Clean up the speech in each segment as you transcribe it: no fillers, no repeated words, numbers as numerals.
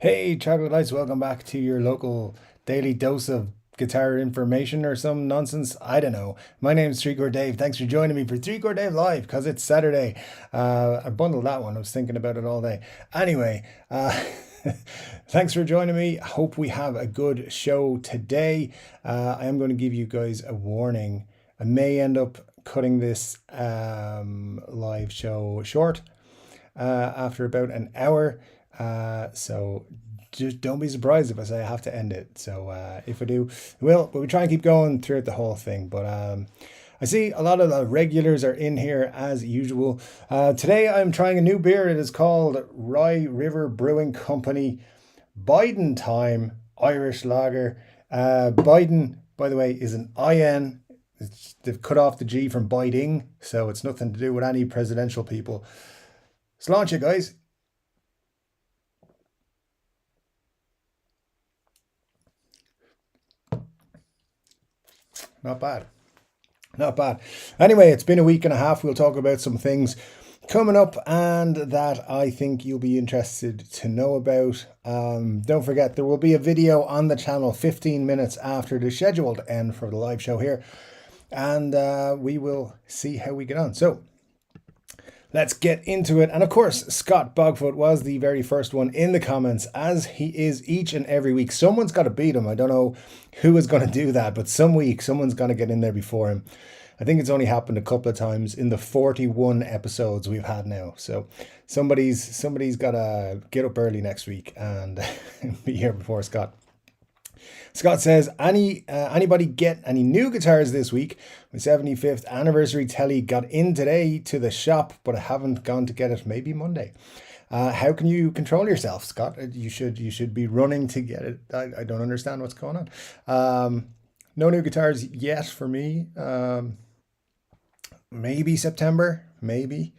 Hey, Chocolate Lights, welcome back to your local daily dose of guitar information or some nonsense. I don't know. My name's Chord Dave. Thanks for joining me for Chord Dave Live because it's Saturday. I bundled that one. I was thinking about it all day. Anyway, thanks for joining me. I hope we have a good show today. I am going to give you guys a warning. I may end up cutting this live show short after about an hour. So just don't be surprised if I say I have to end it. So if I do, but we try and keep going throughout the whole thing. But I see a lot of the regulars are in here as usual. Today I'm trying a new beer. It is called Rye River Brewing Company Biden Time Irish Lager. Biden, by the way, is an IN. They've cut off the G from Biding, so it's nothing to do with any presidential people. Let's launch it, guys. Not bad. Not bad. Anyway, it's been a week and a half. We'll talk about some things coming up and that I think you'll be interested to know about. Don't forget, there will be a video on the channel 15 minutes after the scheduled end for the live show here. And we will see how we get on. So let's get into it. And of course, Scott Bogfoot was the very first one in the comments, as he is each and every week. Someone's got to beat him. I don't know who is going to do that, but some week someone's going to get in there before him. I think it's only happened a couple of times in the 41 episodes we've had now. So somebody's got to get up early next week and be here before Scott. Scott says, anybody get any new guitars this week? My 75th anniversary telly got in today to the shop, but I haven't gone to get it. Maybe Monday. How can you control yourself, Scott? You should be running to get it. I don't understand what's going on. No new guitars yet for me. Maybe September, maybe.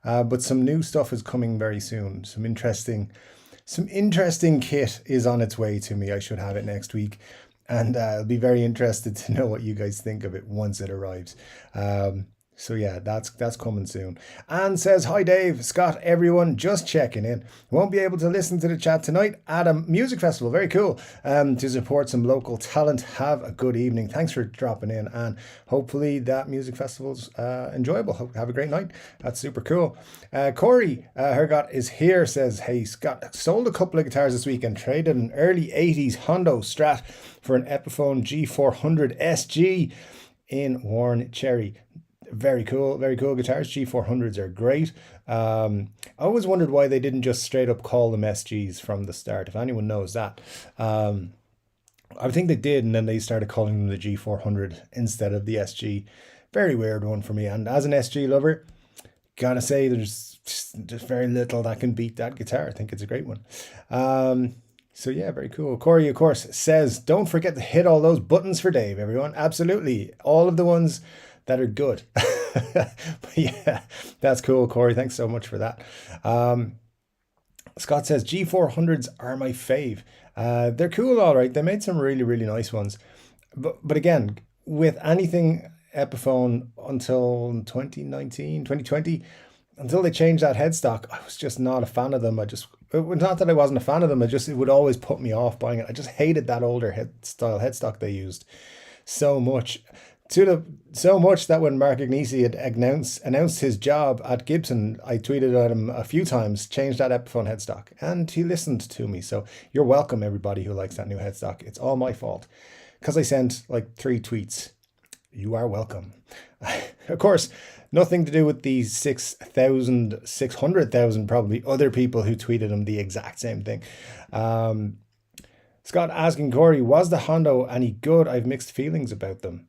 But some new stuff is coming very soon. Some interesting kit is on its way to me. I should have it next week. And I'll be very interested to know what you guys think of it once it arrives. So yeah, that's coming soon. Anne says, hi Dave, Scott, everyone, just checking in. Won't be able to listen to the chat tonight at a music festival. Very cool. To support some local talent. Have a good evening. Thanks for dropping in, and hopefully that music festival's enjoyable. Have a great night. That's super cool. Corey Hergot is here, says, hey Scott, sold a couple of guitars this week and traded an early 80s Hondo Strat for an Epiphone G400 SG in worn cherry. Very cool guitars. G400s are great. I always wondered why they didn't just straight up call them SGs from the start, if anyone knows that. I think they did, and then they started calling them the G400 instead of the SG. Very weird one for me. And as an SG lover, gotta say there's just very little that can beat that guitar. I think it's a great one. So yeah, very cool. Corey, of course, says, don't forget to hit all those buttons for Dave, everyone. Absolutely. All of the ones that are good. But yeah, that's cool, Corey. Thanks so much for that. Scott says, G400s are my fave. They're cool, all right. They made some really, really nice ones. But again, with anything Epiphone until 2019, 2020, until they changed that headstock, I was just not a fan of them. Not that I wasn't a fan of them, it would always put me off buying it. I just hated that older style headstock they used so much. So much that when Mark Agnesi had announced his job at Gibson, I tweeted at him a few times, change that Epiphone headstock, and he listened to me. So you're welcome, everybody who likes that new headstock. It's all my fault because I sent like 3 tweets. You are welcome. Of course, nothing to do with the 600,000 probably other people who tweeted him the exact same thing. Scott asking Corey, was the Hondo any good? I've mixed feelings about them.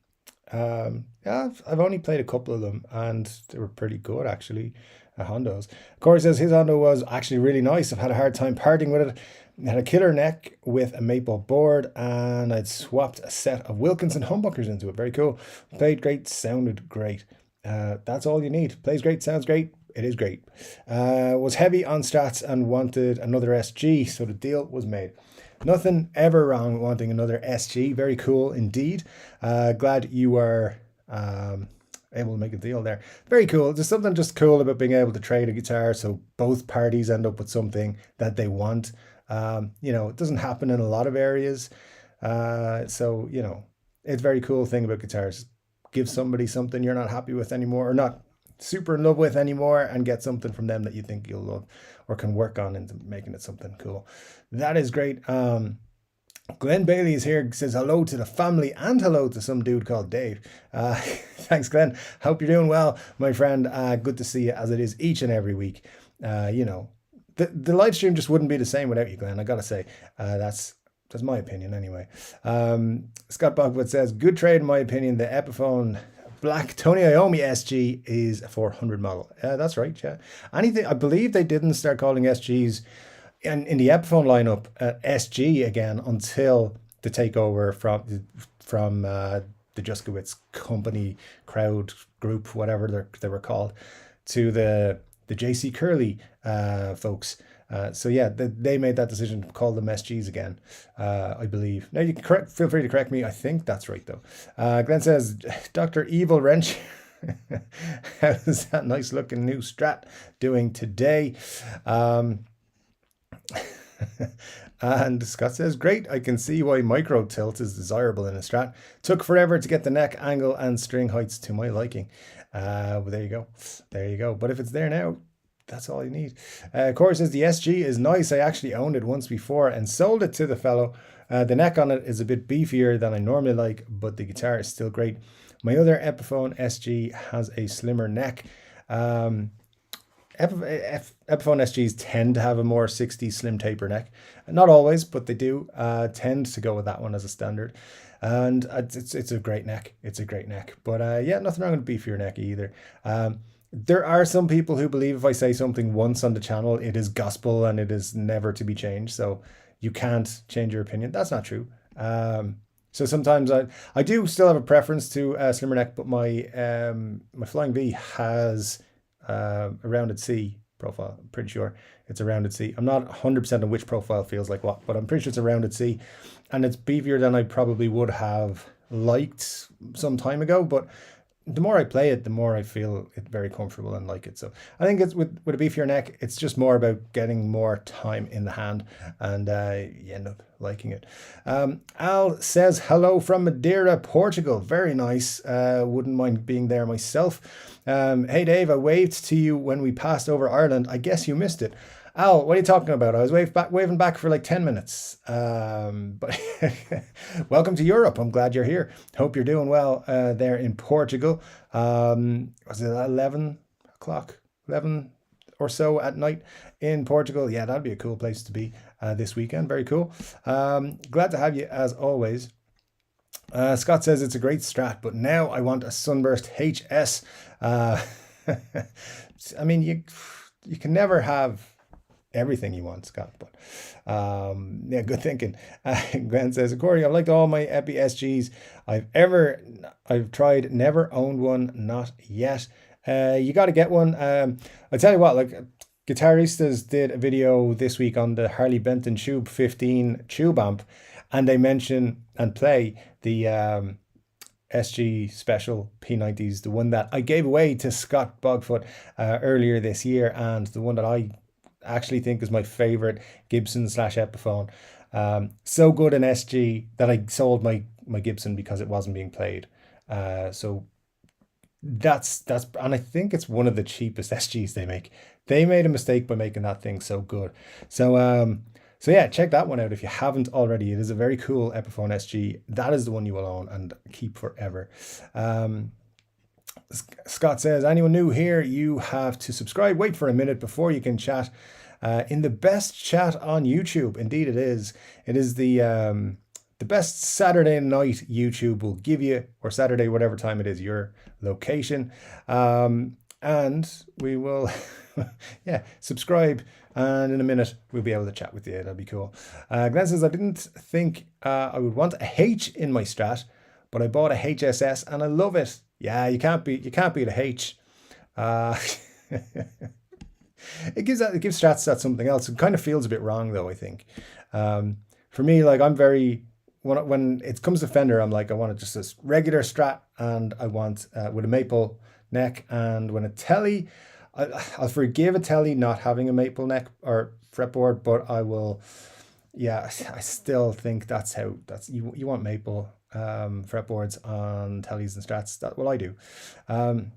Yeah, I've only played a couple of them and they were pretty good actually. Hondos. Corey says his Hondo was actually really nice. I've had a hard time parting with it. It had a killer neck with a maple board, and I'd swapped a set of Wilkinson humbuckers into it. Very cool. Played great, sounded great. That's all you need. Plays great, sounds great. It is great. Was heavy on Strats and wanted another SG, so the deal was made. Nothing ever wrong with wanting another SG. Very cool indeed. Glad you are able to make a deal there. Very cool. There's something just cool about being able to trade a guitar so both parties end up with something that they want. It doesn't happen in a lot of areas. So, it's a very cool thing about guitars. Give somebody something you're not happy with anymore, or not super in love with anymore, and get something from them that you think you'll love or can work on into making it something cool. That is great. Glenn Bailey is here, says hello to the family and hello to some dude called Dave. Thanks, Glenn. Hope you're doing well, my friend. Good to see you, as it is each and every week. The live stream just wouldn't be the same without you, Glenn. I gotta say, that's my opinion anyway. Scott Bogwood says, good trade in my opinion. The Epiphone Black Tony Iommi SG is a 400 model. That's right, yeah. Anything, I believe they didn't start calling SGs in the Epiphone lineup SG again until the takeover from the Juskowitz company, crowd group, whatever they were called, to the JC Curley folks. So yeah, they made that decision to call them SGs again, I believe. Now you can feel free to correct me. I think that's right though. Glenn says, Dr. Evil Wrench, how's that nice looking new Strat doing today? And Scott says, great, I can see why micro tilt is desirable in a Strat. Took forever to get the neck angle and string heights to my liking. Well, there you go. But if it's there now, that's all you need. Corey says, the SG is nice. I actually owned it once before and sold it to the fellow. The neck on it is a bit beefier than I normally like, but the guitar is still great. My other Epiphone SG has a slimmer neck. Epiphone SGs tend to have a more 60s slim taper neck. Not always, but they do tend to go with that one as a standard. And it's a great neck. It's a great neck. But yeah, nothing wrong with beefier neck either. There are some people who believe if I say something once on the channel, it is gospel and it is never to be changed. So you can't change your opinion. That's not true. So sometimes I do still have a preference to a slimmer neck, but my Flying V has a rounded C profile. I'm pretty sure it's a rounded C. I'm not 100% on which profile feels like what, but I'm pretty sure it's a rounded C, and it's beefier than I probably would have liked some time ago. But the more I play it, the more I feel it very comfortable and like it. So I think it's with a beefier neck, it's just more about getting more time in the hand, and you end up liking it. Al says hello from Madeira, Portugal. Very nice. Wouldn't mind being there myself. Hey Dave, I waved to you when we passed over Ireland. I guess you missed it. Al, what are you talking about? I was waving back for like 10 minutes. But welcome to Europe. I'm glad you're here. Hope you're doing well there in Portugal. Was it 11 o'clock? 11 or so at night in Portugal? Yeah, that'd be a cool place to be this weekend. Very cool. Glad to have you as always. Scott says it's a great Strat, but now I want a Sunburst HS. I mean, you can never have everything you want, Scott, but yeah, good thinking. Glenn says, Corey, I've liked all my Epi SGs I've tried, never owned one, not yet. You got to get one. I tell you what, like Guitaristas did a video this week on the Harley Benton Tube 15 tube amp, and they mention and play the SG Special P90s, the one that I gave away to Scott Bogfoot earlier this year, and the one that I actually think is my favorite Gibson / Epiphone. So good an SG that I sold my Gibson because it wasn't being played. So that's and I think it's one of the cheapest SGs they make. They made a mistake by making that thing so good. So yeah, check that one out if you haven't already. It is a very cool Epiphone SG. That is the one you will own and keep forever. Scott says, anyone new here, you have to subscribe. Wait for a minute before you can chat in the best chat on YouTube. Indeed it is. It is the best Saturday night YouTube will give you, or Saturday, whatever time it is, your location. And we will, yeah, subscribe. And in a minute, we'll be able to chat with you. That'll be cool. Glenn says, I didn't think I would want a H in my Strat, but I bought a HSS and I love it. Yeah, you can't beat a H. It gives Strats that something else. It kind of feels a bit wrong though, I think. For me, like I'm very, when it comes to Fender, I'm like, I want just this regular Strat, and I want with a maple neck, and when a Tele, I'll forgive a Tele not having a maple neck or fretboard, but I will. Yeah, I still think that's you want maple fretboards on Teles and Strats. That's what I do. Um,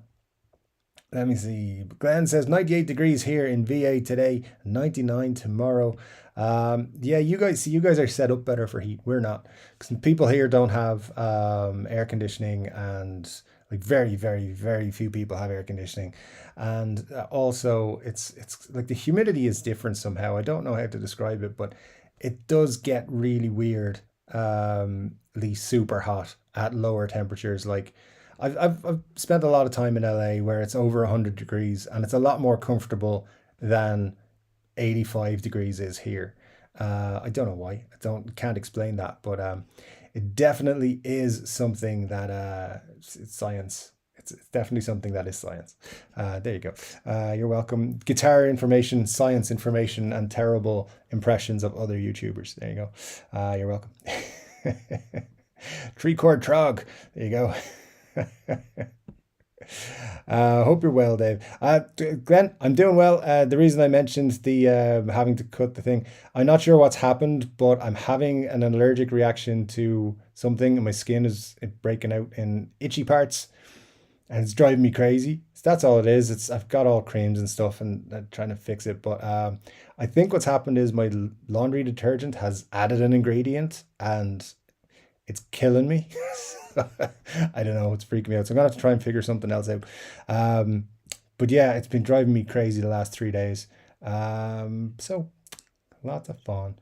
Let me see. Glenn says 98 degrees here in VA today, 99 tomorrow. Yeah, you guys are set up better for heat. We're not, because people here don't have air conditioning, and like very, very, very few people have air conditioning, and also it's like the humidity is different somehow. I don't know how to describe it, but it does get really weird, super hot at lower temperatures. Like I've spent a lot of time in LA where it's over 100 degrees, and it's a lot more comfortable than 85 degrees is here. I don't know why. Can't explain that, but it definitely is something that it's science. It's definitely something that is science. There you go. You're welcome. Guitar information, science information, and terrible impressions of other YouTubers. There you go. You're welcome. Three chord trog. There you go. Hope you're well, Dave. Glenn, I'm doing well. The reason I mentioned the having to cut the thing, I'm not sure what's happened, but I'm having an allergic reaction to something, and my skin is breaking out in itchy parts, and it's driving me crazy. So that's all it is. I've got all creams and stuff, and trying to fix it. But I think what's happened is my laundry detergent has added an ingredient, and it's killing me. I don't know. It's freaking me out. So I'm gonna have to try and figure something else out. But yeah, it's been driving me crazy the last 3 days. So lots of fun.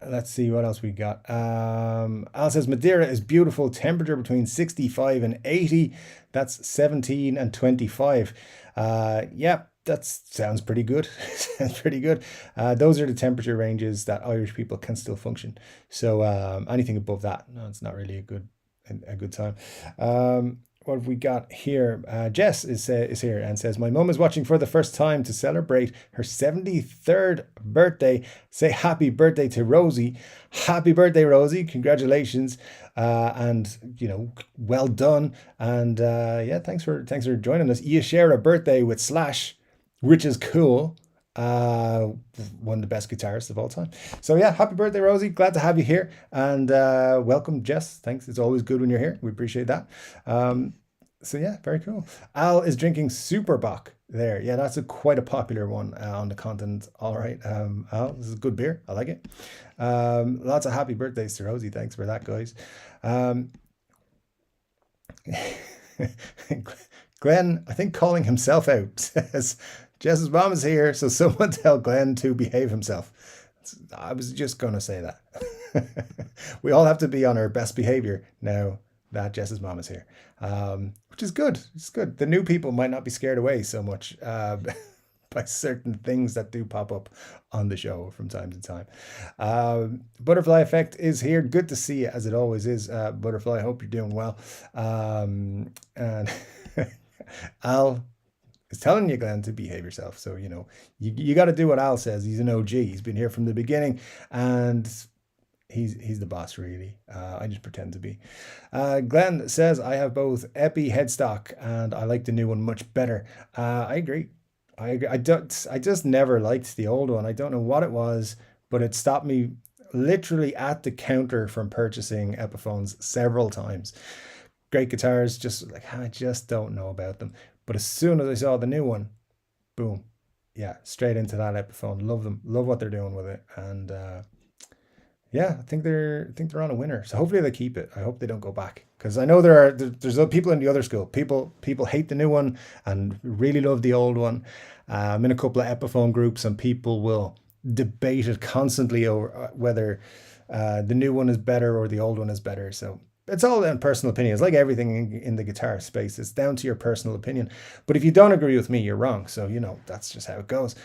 Let's see what else we got. Al says Madeira is beautiful. Temperature between 65 and 80. That's 17 and 25. Yeah, that sounds pretty good. Sounds pretty good. Those are the temperature ranges that Irish people can still function. So anything above that, no, it's not really a good time. What have we got here? Jess is here and says, my mum is watching for the first time to celebrate her 73rd birthday. Say happy birthday to Rosie. Happy birthday, Rosie. Congratulations. And, well done. And yeah, thanks for joining us. You share a birthday with Slash, which is cool. One of the best guitarists of all time. So yeah, happy birthday, Rosie. Glad to have you here, and welcome, Jess. Thanks. It's always good when you're here. We appreciate that. So yeah, very cool. Al is drinking Superbock there. Yeah, that's quite a popular one on the continent. All right, Al, this is a good beer. I like it. Lots of happy birthdays to Rosie. Thanks for that, guys. Glenn, I think calling himself out, says Jess's mom is here, so someone tell Glenn to behave himself. I was just going to say that. We all have to be on our best behavior now that Jess's mom is here, which is good. It's good. The new people might not be scared away so much by certain things that do pop up on the show from time to time. Butterfly Effect is here. Good to see you, as it always is. Butterfly, I hope you're doing well. And Al is telling you, Glenn, to behave yourself. So, you got to do what Al says. He's an OG. He's been here from the beginning, and he's the boss, really. I just pretend to be. Glenn says, I have both Epi headstock, and I like the new one much better. I agree. I just never liked the old one. I don't know what it was, but it stopped me literally at the counter from purchasing Epiphones several times. Great guitars, just like, I just don't know about them. But as soon as I saw the new one, boom, yeah, straight into that Epiphone. Love them, love what they're doing with it, and yeah, I think they're on a winner. So hopefully they keep it. I hope they don't go back, because I know there's people in the other school. People hate the new one and really love the old one. I'm in a couple of Epiphone groups, and people will debate it constantly over whether the new one is better or the old one is better. So it's all in personal opinion. It's like everything in the guitar space. It's down to your personal opinion. But if you don't agree with me, you're wrong. So, that's just how it goes.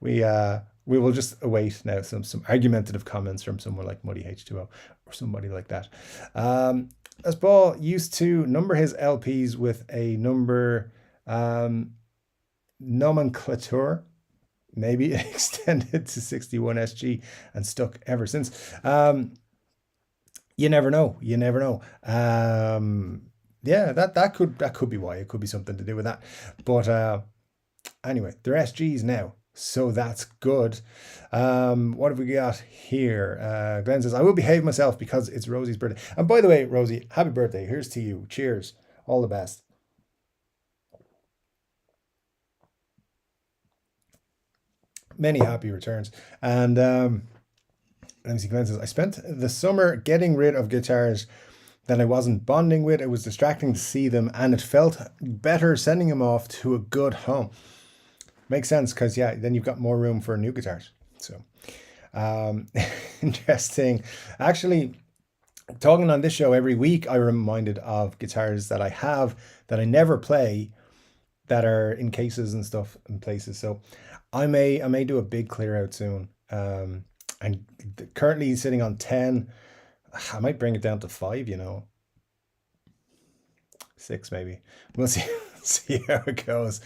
Yeah, we will just await now some argumentative comments from someone like Muddy H2O or somebody like that. As Paul used to number his LPs with a number nomenclature, maybe extended to 61 SG and stuck ever since. You never know. You never know. Yeah, that could be why. It could be something to do with that. But anyway, they're SGs now, so that's good. What have we got here? Glenn says, I will behave myself because it's Rosie's birthday. And by the way, Rosie, happy birthday. Here's to you. Cheers. All the best. Many happy returns. And let me see, Glenn says, I spent the summer getting rid of guitars that I wasn't bonding with. It was distracting to see them, and it felt better sending them off to a good home. Makes sense, because yeah, then you've got more room for new guitars. So interesting. Actually, talking on this show every week, I'm reminded of guitars that I have that I never play, that are in cases and stuff in places. So I may do a big clear out soon. And currently sitting on 10. I might bring it down to 5, 6 maybe. We'll see see how it goes.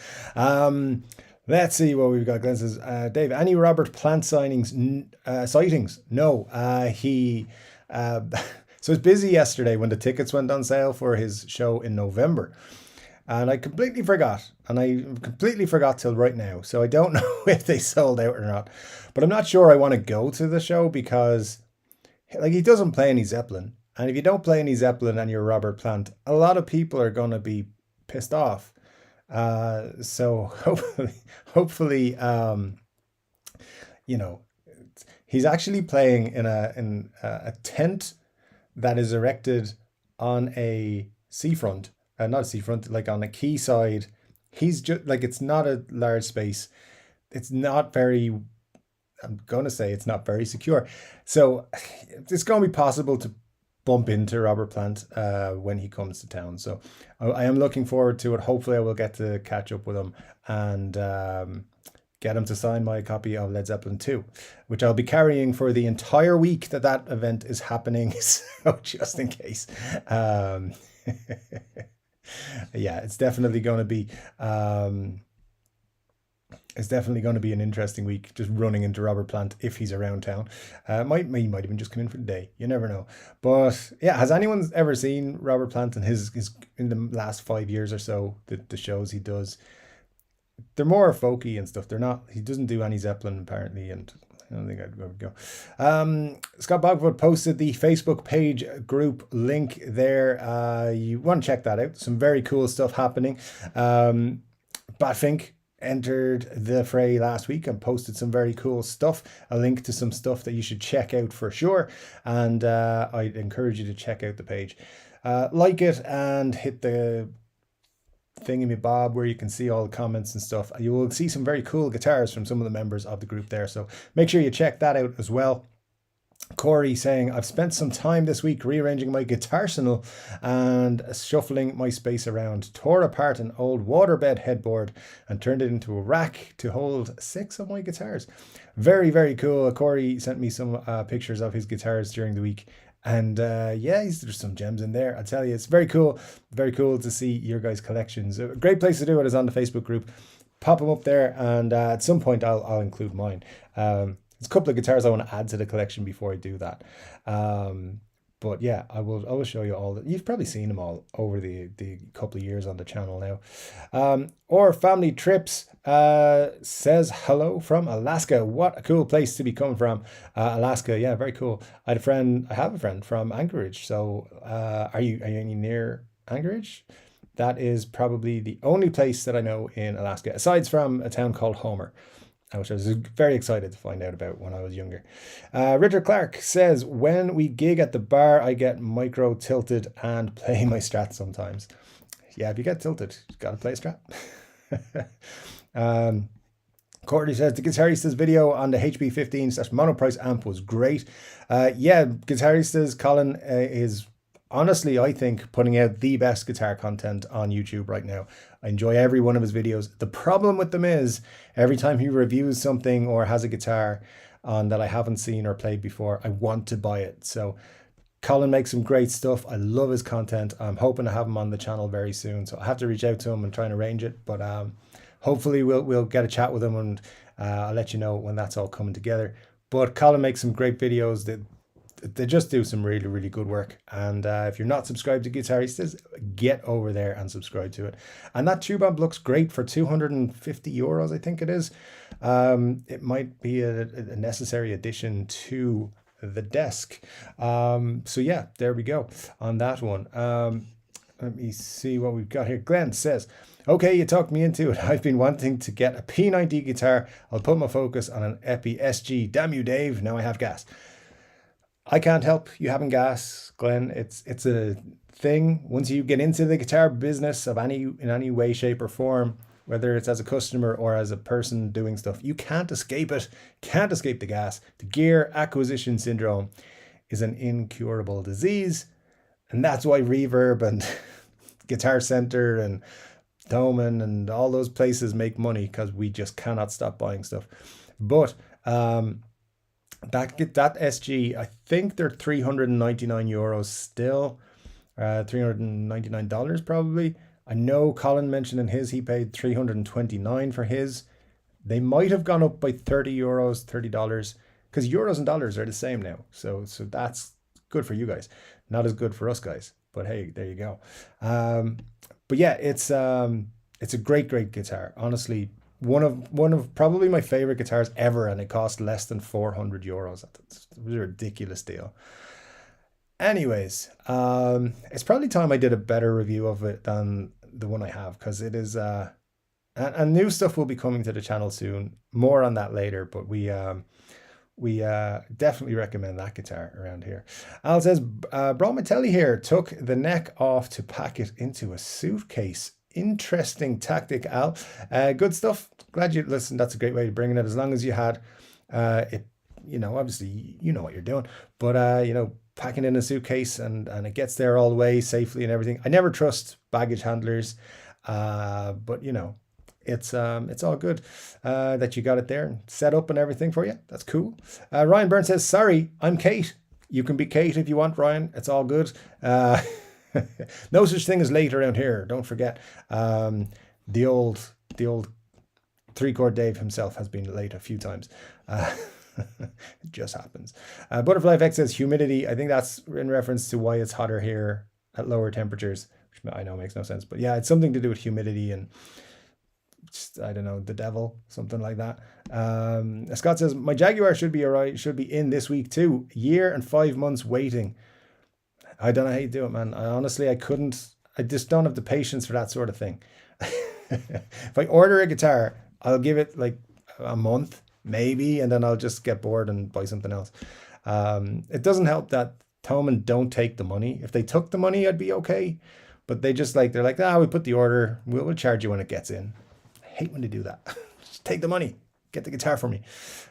Let's see what we've got. Glenn says, Dave, any Robert Plant sightings? No. He so it was busy yesterday when the tickets went on sale for his show in November. And I completely forgot. And I completely forgot till right now. So I don't know if they sold out or not. But I'm not sure I want to go to the show because he doesn't play any Zeppelin. And if you don't play any Zeppelin and you're Robert Plant, a lot of people are going to be pissed off. So hopefully, he's actually playing in a tent that is erected on a seafront. Not a seafront, like on a quayside. He's just it's not a large space. It's not very, I'm going to say it's not very secure. So it's going to be possible to bump into Robert Plant when he comes to town. So I am looking forward to it. Hopefully I will get to catch up with him and get him to sign my copy of Led Zeppelin 2, which I'll be carrying for the entire week that event is happening. So just in case. Yeah, it's definitely going to be an interesting week just running into Robert Plant if he's around town. He might even just come in for the day. You never know. But yeah, has anyone ever seen Robert Plant and his in the last 5 years or so, the shows he does? They're more folky and stuff. They're not. He doesn't do any Zeppelin apparently, and I don't think I'd ever go. Scott Bogfoot posted the Facebook page group link there. You want to check that out. Some very cool stuff happening. Batfink entered the fray last week and posted some very cool stuff. A link to some stuff that you should check out for sure. And I'd encourage you to check out the page. Like it and hit the thingy-me-bob where you can see all the comments and stuff. You will see some very cool guitars from some of the members of the group there, so make sure you check that out as well. Corey saying, I've spent some time this week rearranging my guitarsenal and shuffling my space around. Tore apart an old waterbed headboard and turned it into a rack to hold 6 of my guitars. Very, very cool. Corey sent me some pictures of his guitars during the week. And yeah, there's some gems in there. I tell you, it's very cool to see your guys' collections. A great place to do it is on the Facebook group. Pop them up there, and at some point I'll include mine. There's a couple of guitars I want to add to the collection before I do that. But yeah, I will show you all that. You've probably seen them all over the couple of years on the channel now. Or Family Trips says hello from Alaska. What a cool place to be coming from. Alaska, yeah, very cool. I have a friend from Anchorage. So are you near Anchorage? That is probably the only place that I know in Alaska, aside from a town called Homer, which I was very excited to find out about when I was younger. Richard Clark says, when we gig at the bar, I get micro tilted and play my Strat sometimes. Yeah, if you get tilted, you got to play a Strat. Courtney says, the Guitarista's video on the HB15 / monoprice amp was great. Yeah, Guitarista's Colin is honestly, I think, putting out the best guitar content on YouTube right now. I enjoy every one of his videos. The problem with them is every time he reviews something or has a guitar on that I haven't seen or played before, I want to buy it. So Colin makes some great stuff. I love his content. I'm hoping to have him on the channel very soon. So I have to reach out to him and try and arrange it. But hopefully we'll get a chat with him, and I'll let you know when that's all coming together. But Colin makes some great videos. they just do some really, really good work. And if you're not subscribed to Guitaristas, get over there and subscribe to it. And that tube amp looks great for €250, I think it is. It might be a necessary addition to the desk. So yeah, there we go on that one. Let me see what we've got here. Glenn says, okay, you talked me into it. I've been wanting to get a P90 guitar. I'll put my focus on an Epi SG. Damn you, Dave. Now I have gas. I can't help you having gas, Glenn. It's a thing. Once you get into the guitar business in any way, shape, or form, whether it's as a customer or as a person doing stuff, you can't escape it. Can't escape the gas. The gear acquisition syndrome is an incurable disease. And that's why Reverb and Guitar Center and Thomann and all those places make money, because we just cannot stop buying stuff. But that SG, I think they're €399 still, $399 probably. I know Colin mentioned in his, he paid $329 for his. They might have gone up by €30, $30, because euros and dollars are the same now. So that's good for you guys. Not as good for us guys, but hey, there you go. But yeah, it's a great guitar. Honestly, one of probably my favorite guitars ever, and it cost less than €400. It was a ridiculous deal. Anyways, it's probably time I did a better review of it than the one I have, because it is and new stuff will be coming to the channel soon. More on that later, but we definitely recommend that guitar around here. Al says, brought my telly here, took the neck off to pack it into a suitcase. Interesting tactic, Al. Good stuff. Glad you listened. That's a great way of bringing it. As long as you had it, obviously you know what you're doing, but packing in a suitcase and it gets there all the way safely and everything. I never trust baggage handlers, but it's all good that you got it there and set up and everything for you. That's cool. Ryan Byrne says, sorry, I'm Kate. You can be Kate if you want, Ryan. It's all good. No such thing as late around here. Don't forget. The old 3-chord Dave himself has been late a few times. It just happens. Butterfly Effect says humidity. I think that's in reference to why it's hotter here at lower temperatures, which I know makes no sense. But yeah, it's something to do with humidity and just, I don't know, the devil, something like that. Scott says, my Jaguar should be all right. Should be in this week too. Year and 5 months waiting. I don't know how you do it, man. I just don't have the patience for that sort of thing. If I order a guitar, I'll give it like a month, maybe, and then I'll just get bored and buy something else. It doesn't help that Thomann don't take the money. If they took the money, I'd be okay. But they're like, we put the order, we'll charge you when it gets in. I hate when they do that. Just take the money, get the guitar for me.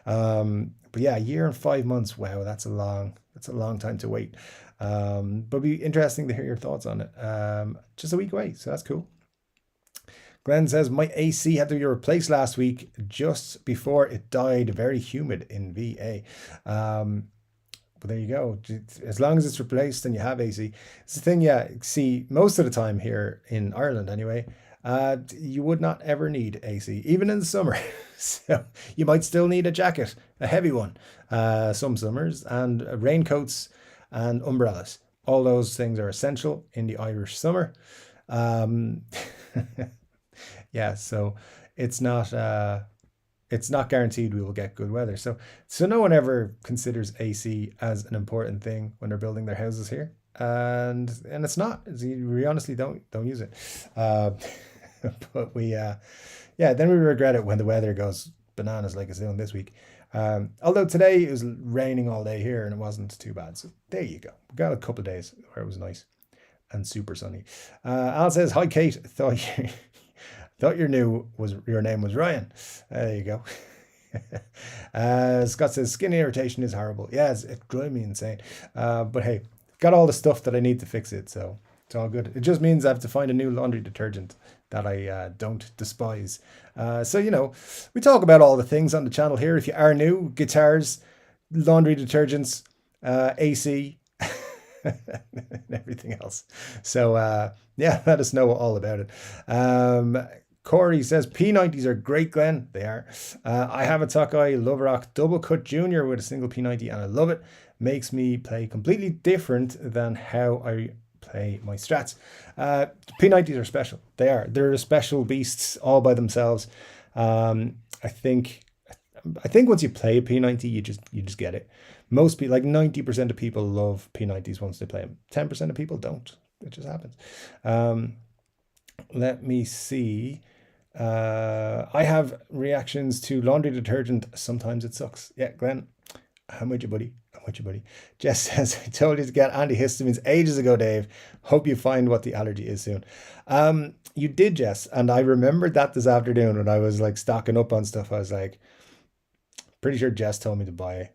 But yeah, a year and 5 months. Wow, that's a long time to wait. But it'd be interesting to hear your thoughts on it. Just a week away, so that's cool. Glenn says, my AC had to be replaced last week just before it died. Very humid in VA. But there you go. As long as it's replaced and you have AC. It's the thing, yeah. See, most of the time here in Ireland anyway, you would not ever need AC, even in the summer. So you might still need a jacket, a heavy one, some summers, and raincoats and umbrellas. All those things are essential in the Irish summer. Yeah, so it's not guaranteed we will get good weather. So no one ever considers AC as an important thing when they're building their houses here, and it's not. We honestly don't use it. But we then we regret it when the weather goes bananas like it's doing this week. Although today it was raining all day here and it wasn't too bad. So there you go. We got a couple of days where it was nice and super sunny. Al says, hi Kate, thought your name was Ryan. There you go. Scott says, skin irritation is horrible. Yeah, it drives me insane. But hey, got all the stuff that I need to fix it, so it's all good. It just means I have to find a new laundry detergent that I don't despise. So, we talk about all the things on the channel here. If you are new, guitars, laundry detergents, AC, and everything else. So, let us know all about it. Corey says, P90s are great, Glenn. They are. I have a Tokai Love Rock double cut junior with a single P90 and I love it. makes me play completely different than how I play my Strats. P90s are special. They're special beasts all by themselves. I think once you play a P90, you just get it. Most people, like 90% of people, love P90s once they play them. 10% of people don't. It just happens. Let me see. I have reactions to laundry detergent. Sometimes it sucks. Yeah, Glenn, I'm with you, buddy. I'm with you, buddy. Jess says, I told you to get antihistamines ages ago, Dave. Hope you find what the allergy is soon. You did, Jess. And I remembered that this afternoon when I was like stocking up on stuff. I was like, pretty sure Jess told me to buy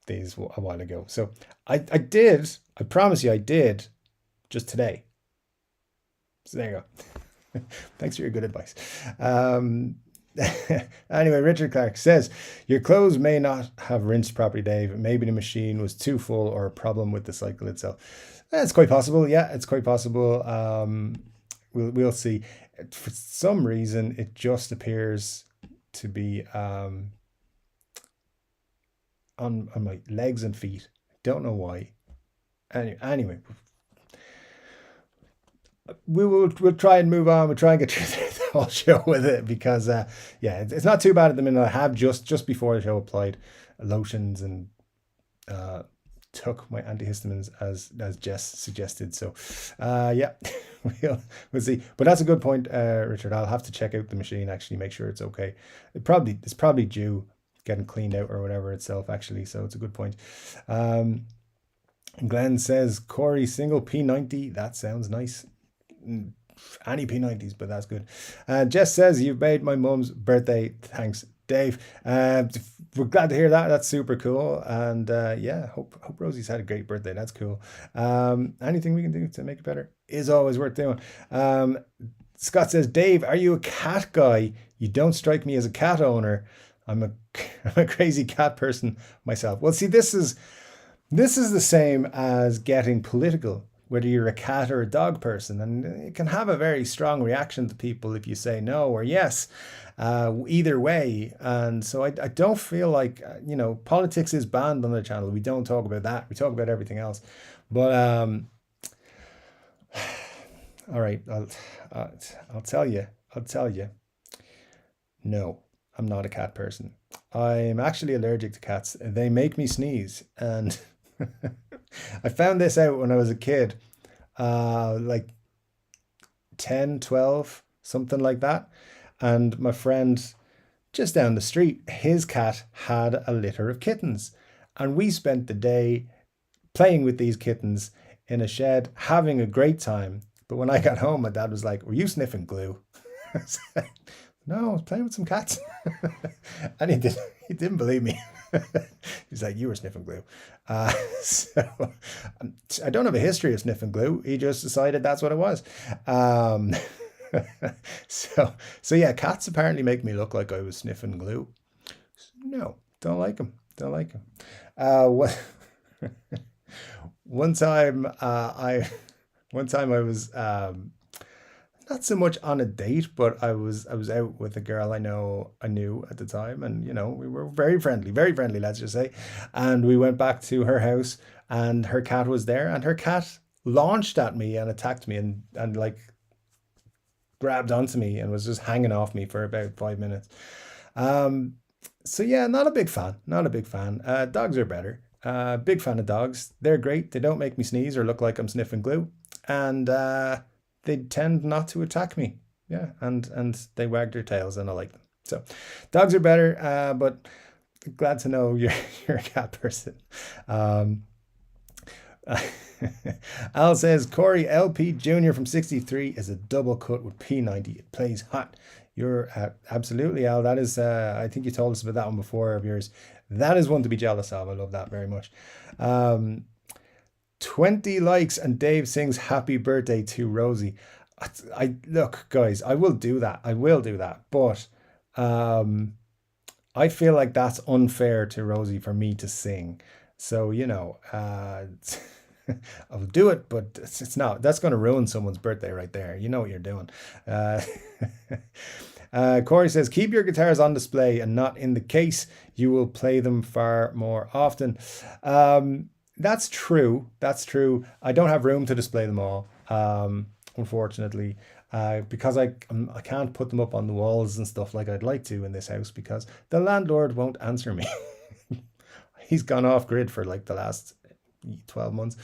these a while ago. So I did. I promise you I did just today. So there you go. Thanks for your good advice. Anyway, Richard Clark says, your clothes may not have rinsed properly, Dave. Maybe the machine was too full or a problem with the cycle itself. It's quite possible. Yeah, it's quite possible. We'll see. For some reason, it just appears to be on my legs and feet. Don't know why. Anyway, we'll try and move on. We'll try and get through the whole show with it because yeah, it's not too bad at the minute. I have just before the show applied lotions and took my antihistamines as Jess suggested. So yeah, we'll see. But that's a good point, Richard. I'll have to check out the machine, actually make sure it's okay. It's probably due getting cleaned out or whatever itself, actually. So it's a good point. Glenn says, Corey, single P90. That sounds nice. Any P90s, but that's good. Jess says, you've made my mum's birthday. Thanks, Dave. We're glad to hear that. That's super cool. And yeah, hope Rosie's had a great birthday. That's cool. Anything we can do to make it better is always worth doing. Scott says, Dave, are you a cat guy? You don't strike me as a cat owner. I'm a crazy cat person myself. Well, see, this is the same as getting political, whether you're a cat or a dog person, and it can have a very strong reaction to people if you say no or yes, either way. And so I don't feel like, politics is banned on the channel. We don't talk about that. We talk about everything else. But all right, I'll tell you. No, I'm not a cat person. I'm actually allergic to cats. They make me sneeze. And I found this out when I was a kid, like 10, 12, something like that. And my friend just down the street, his cat had a litter of kittens. And we spent the day playing with these kittens in a shed, having a great time. But when I got home, my dad was like, were you sniffing glue? I said, no, I was playing with some cats. And he didn't believe me. He's like, you were sniffing glue. So I don't have a history of sniffing glue. He just decided that's what it was. So yeah, cats apparently make me look like I was sniffing glue. No, don't like them. One time I was not so much on a date, but I was out with a girl I knew at the time, and we were very friendly, let's just say. And we went back to her house, and her cat was there, and her cat launched at me and attacked me and like grabbed onto me and was just hanging off me for about 5 minutes. So yeah, not a big fan. Dogs are better. Big fan of dogs. They're great. They don't make me sneeze or look like I'm sniffing glue, and they tend not to attack me. Yeah, and they wag their tails, and I like them. So dogs are better, but glad to know you're a cat person. Al says, Corey LP Jr. from 63 is a double cut with P90. It plays hot. You're absolutely, Al. That is, I think you told us about that one before of yours. That is one to be jealous of. I love that very much. 20 likes and Dave sings happy birthday to Rosie. I look, guys, I will do that. But I feel like that's unfair to Rosie for me to sing. So, I'll do it, but it's not. That's going to ruin someone's birthday right there. You know what you're doing. Corey says, keep your guitars on display and not in the case. You will play them far more often. That's true. That's true. I don't have room to display them all, unfortunately, because I can't put them up on the walls and stuff like I'd like to in this house because the landlord won't answer me. He's gone off grid for like the last 12 months.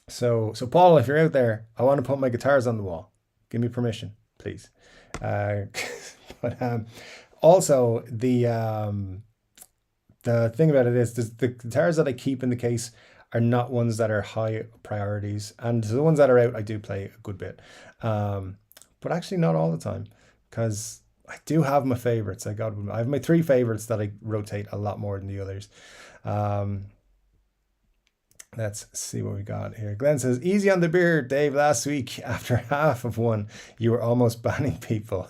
So Paul, if you're out there, I want to put my guitars on the wall. Give me permission, please. But also the thing about it is the guitars that I keep in the case are not ones that are high priorities, and the ones that are out I do play a good bit, but actually not all the time, because I do have my favorites. I have my 3 favorites that I rotate a lot more than the others. Let's see what we got here. Glenn says, easy on the beer, Dave. Last week, after half of one, you were almost banning people.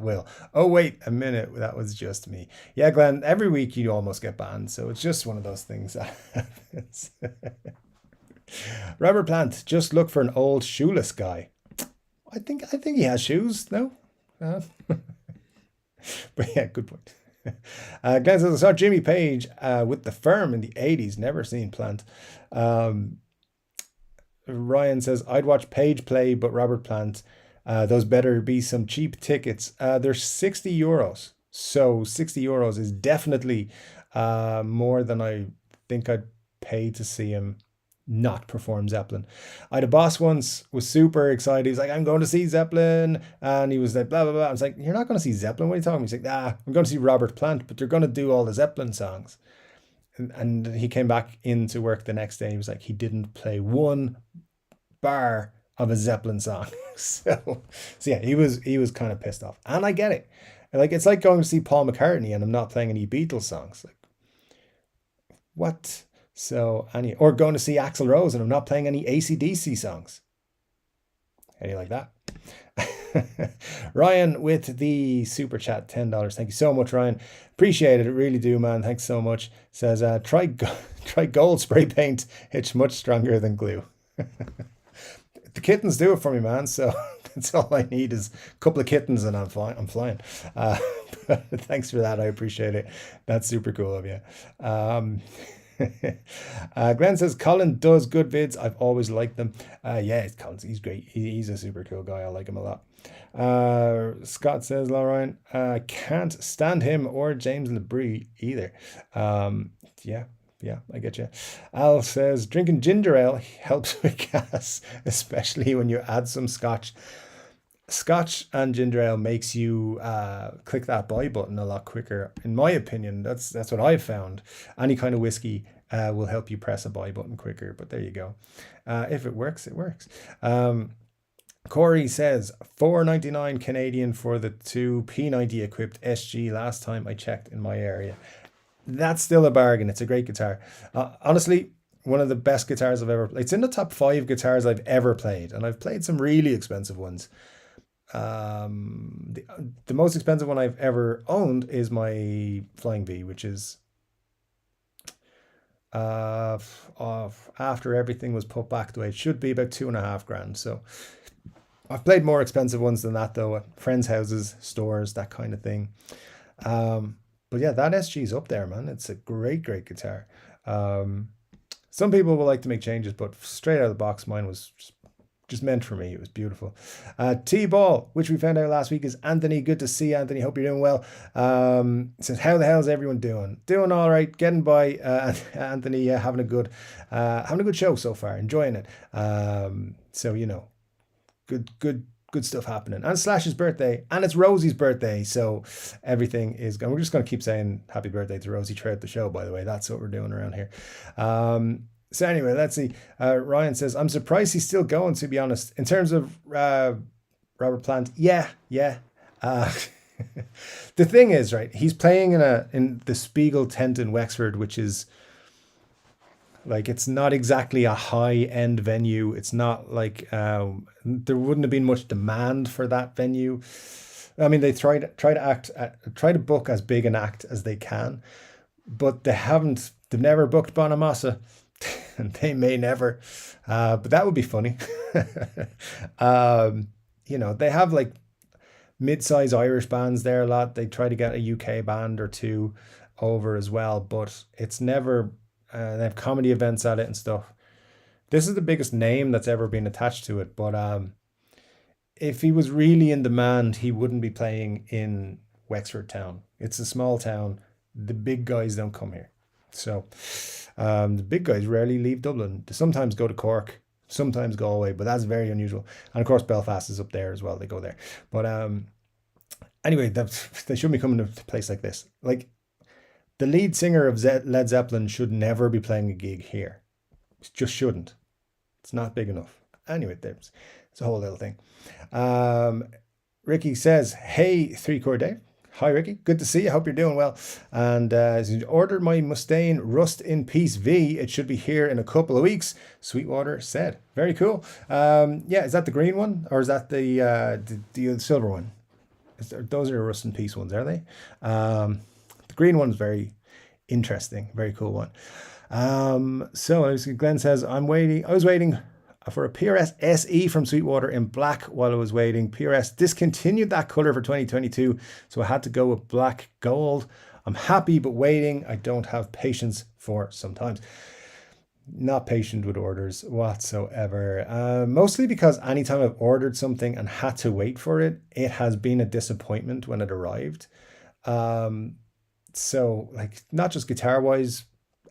Will. Oh, wait a minute. That was just me. Yeah, Glenn, every week you almost get banned. So it's just one of those things that happens. Robert Plant, just look for an old shoeless guy. I think he has shoes, no? But yeah, good point. Glenn says, I saw Jimmy Page with the Firm in the 80s. Never seen Plant. Ryan says, I'd watch Page play, but Robert Plant, those better be some cheap tickets. They're 60 euros. So 60 euros is definitely more than I think I'd pay to see him not perform Zeppelin. I had a boss once, was super excited. He's like, I'm going to see Zeppelin. And he was like, blah, blah, blah. I was like, you're not going to see Zeppelin? What are you talking about? He's like, I'm going to see Robert Plant, but they're going to do all the Zeppelin songs. And he came back into work the next day. He was like, he didn't play one bar of a Zeppelin song. so yeah, he was kind of pissed off. And I get it. Like, it's like going to see Paul McCartney and I'm not playing any Beatles songs. Like, what? So, or going to see Axl Rose and I'm not playing any AC/DC songs. How do you like that? Ryan with the super chat, $10. Thank you so much, Ryan. Appreciate it. I really do, man. Thanks so much. Says, try gold spray paint. It's much stronger than glue. The kittens do it for me, man. So that's all I need is a couple of kittens and I'm flying. But thanks for that. I appreciate it. That's super cool of you. Glenn says, Colin does good vids. I've always liked them. Yeah, Colin's, he's great. He's a super cool guy. I like him a lot. Scott says, Lauren, can't stand him or James LeBrie either. Yeah, I get you. Al says, drinking ginger ale helps with gas, especially when you add some scotch. Scotch and ginger ale makes you click that buy button a lot quicker. In my opinion, that's what I've found. Any kind of whiskey will help you press a buy button quicker, but there you go. If it works, it works. Corey says, $4.99 Canadian for the 2 P90 equipped SG last time I checked in my area. That's still a bargain. It's a great guitar. Honestly, one of the best guitars I've ever played. It's in the top 5 guitars I've ever played, and I've played some really expensive ones. The most expensive one I've ever owned is my Flying V, which is after everything was put back the way it should be, about $2,500. So I've played more expensive ones than that, though, at friends' houses, stores, that kind of thing. But yeah, that SG's up there, man. It's a great guitar. Some people will like to make changes, but straight out of the box, mine was just meant for me. It was beautiful. T-Ball, which we found out last week, is Anthony. Good to see you, Anthony. Hope you're doing well. Says, how the hell is everyone doing? Doing all right. Getting by. Anthony, having a good show so far. Enjoying it. So you know, good stuff happening. And Slash's birthday, and it's Rosie's birthday, so everything is going. We're just going to keep saying happy birthday to Rosie throughout the show, by the way. That's what we're doing around here. So anyway, let's see. Ryan says, I'm surprised he's still going, to be honest. In terms of Robert Plant, yeah. The thing is, right, he's playing in the Spiegel tent in Wexford, which is like, it's not exactly a high-end venue. It's not like there wouldn't have been much demand for that venue. I mean, they try to book as big an act as they can, but they've never booked Bonamassa, and they may never. But that would be funny. Yeah, they have like mid-size Irish bands there a lot. They try to get a UK band or two over as well, but it's never, they have comedy events at it and stuff. This is the biggest name that's ever been attached to it, but if he was really in demand, he wouldn't be playing in Wexford town. It's a small town. The big guys don't come here. So the big guys rarely leave Dublin. They sometimes go to Cork, sometimes Galway, but that's very unusual. And of course, Belfast is up there as well. They go there. But anyway, they shouldn't be coming to a place like this. Like, the lead singer of Led Zeppelin should never be playing a gig here. It just shouldn't. It's not big enough. Anyway, it's a whole little thing. Ricky says, hey, Chord Dave. Hi, Ricky. Good to see you. Hope you're doing well. And ordered my Mustaine Rust in Peace V. It should be here in a couple of weeks. Sweetwater said. Very cool. Yeah, is that the green one? Or is that the silver one? Those are Rust in Peace ones, are they? The green one's very interesting. Very cool one. So Glenn says, I was waiting for a PRS SE from Sweetwater in black while I was waiting. PRS discontinued that color for 2022, so I had to go with black gold. I'm happy, but waiting. I don't have patience for sometimes. Not patient with orders whatsoever. Mostly because anytime I've ordered something and had to wait for it, it has been a disappointment when it arrived. So like, not just guitar wise,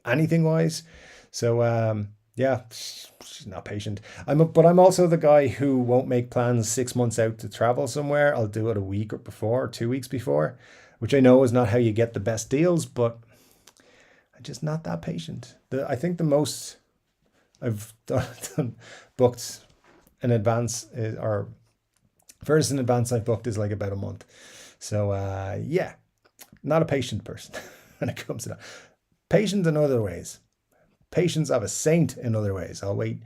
anything wise. So yeah, she's not patient. But I'm also the guy who won't make plans 6 months out to travel somewhere. I'll do it a week or before, or 2 weeks before, which I know is not how you get the best deals, but I'm just not that patient. I think the most I've done booked in advance or first in advance I've booked is like about a month. So yeah, not a patient person when it comes to that. Patient in other ways. Patience of a saint in other ways. I'll wait,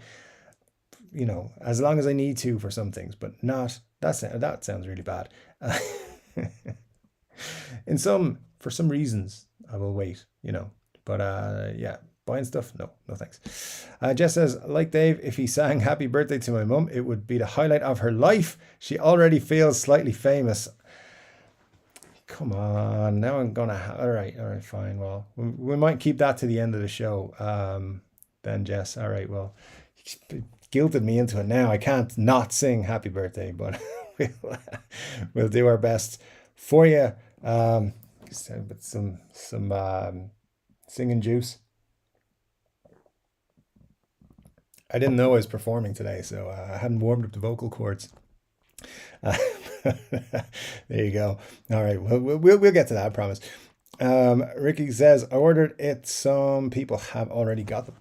as long as I need to for some things, but not, that sounds really bad. For some reasons, I will wait, but yeah, buying stuff, no thanks. Jess says, like Dave, if he sang Happy Birthday to my mum, it would be the highlight of her life. She already feels slightly famous. Come on, now I'm gonna. All right, fine. Well, we might keep that to the end of the show. Then Jess. All right. Well, guilted me into it now. I can't not sing Happy Birthday, but we'll do our best for you. With some singing juice. I didn't know I was performing today, so I hadn't warmed up the vocal cords. There you go. All right, we'll get to that, I promise. Ricky says, I ordered it. Some people have already got them.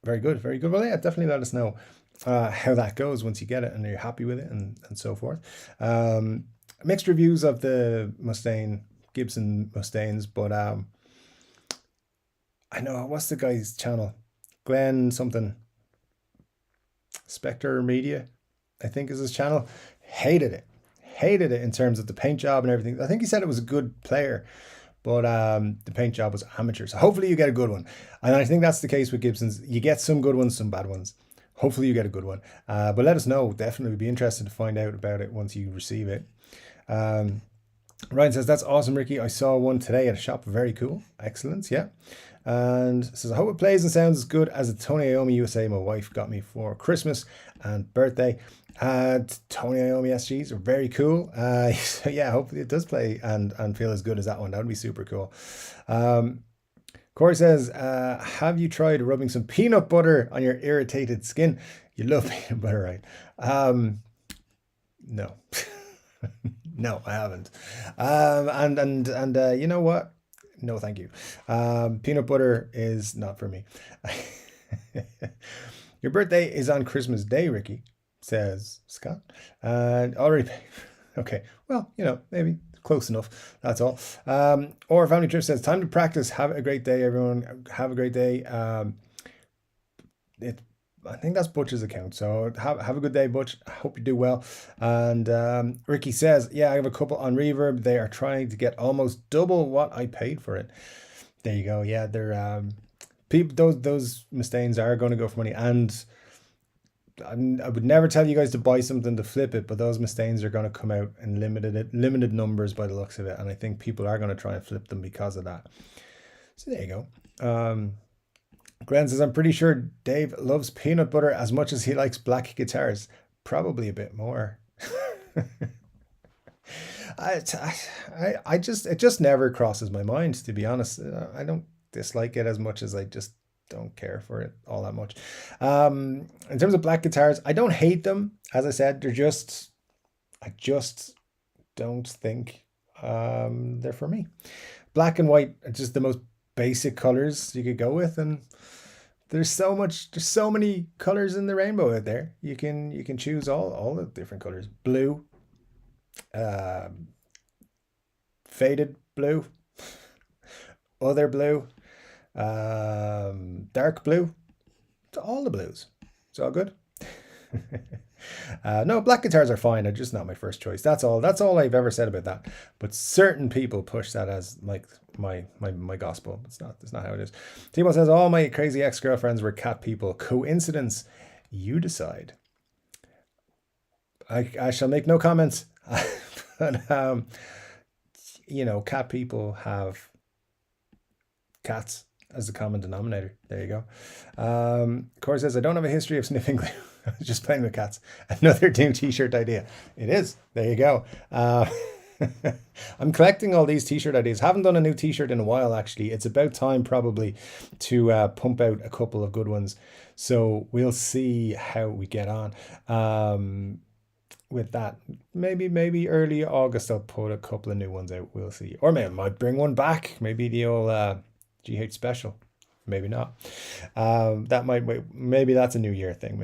Very good. Well, yeah, definitely let us know how that goes once you get it and you're happy with it and so forth. Mixed reviews of the Gibson Mustaines, but I know, what's the guy's channel? Glenn something. Spectre Media, I think is his channel. Hated it in terms of the paint job and everything. I think he said it was a good player, but the paint job was amateur. So hopefully you get a good one. And I think that's the case with Gibsons. You get some good ones, some bad ones. Hopefully you get a good one. But let us know. Definitely be interested to find out about it once you receive it. Ryan says, that's awesome, Ricky. I saw one today at a shop. Very cool. Excellent. Yeah. And says, I hope it plays and sounds as good as a Tony Iommi USA my wife got me for Christmas and birthday. Tony Iommi SGs are very cool. So yeah, hopefully it does play and feel as good as that one. That would be super cool. Corey says, have you tried rubbing some peanut butter on your irritated skin? You love peanut butter, right? No. No, I haven't. And you know what? No, thank you. Peanut butter is not for me. Your birthday is on Christmas Day, Ricky, says Scott. And already, okay, well, maybe close enough. That's all. Or Family Trip says, time to practice. Have a great day, everyone. Have a great day. I think that's Butch's account. So have a good day, Butch. I hope you do well. And Ricky says, yeah, I have a couple on Reverb. They are trying to get almost double what I paid for it. There you go. Yeah, they're people. Those Mustaines are going to go for money, and I would never tell you guys to buy something to flip it, but those Mustaines are going to come out in limited numbers by the looks of it, and I think people are going to try and flip them because of that. So there you go. Glenn says, I'm pretty sure Dave loves peanut butter as much as he likes black guitars. Probably a bit more. It just never crosses my mind, to be honest. I don't dislike it as much as I just don't care for it all that much. In terms of black guitars, I don't hate them. As I said, I just don't think they're for me. Black and white are just the most basic colors you could go with, and there's so many colors in the rainbow out there. You can choose all the different colors. Blue, faded blue, other blue, dark blue. It's all the blues. It's all good. No, black guitars are fine. They're just not my first choice. That's all I've ever said about that. But certain people push that as like my gospel. That's not how it is. Timo says, all my crazy ex-girlfriends were cat people. Coincidence? You decide. I shall make no comments. But cat people have cats as the common denominator. There you go. Cor says, I don't have a history of sniffing glue. I was just playing with cats. Another new t-shirt idea. It is. There you go. I'm collecting all these t-shirt ideas. Haven't done a new t-shirt in a while, actually. It's about time probably to pump out a couple of good ones. So we'll see how we get on with that. Maybe early August I'll put a couple of new ones out. We'll see. Or maybe I might bring one back. Maybe the old GH special. Maybe not. That might wait. Maybe that's a new year thing.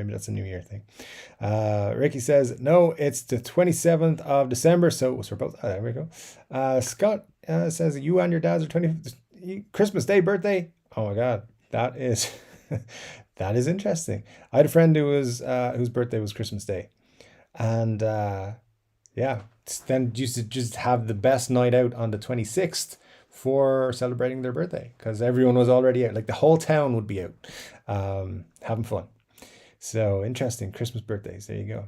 Ricky says, no, it's the 27th of December. So it was for both. Oh, there we go. Scott says, you and your dad's are Christmas Day, birthday. Oh my God. That is, that is interesting. I had a friend whose birthday was Christmas Day. And yeah, then used to just have the best night out on the 26th. For celebrating their birthday, because everyone was already out. Like the whole town would be out having fun. So interesting. Christmas birthdays. There you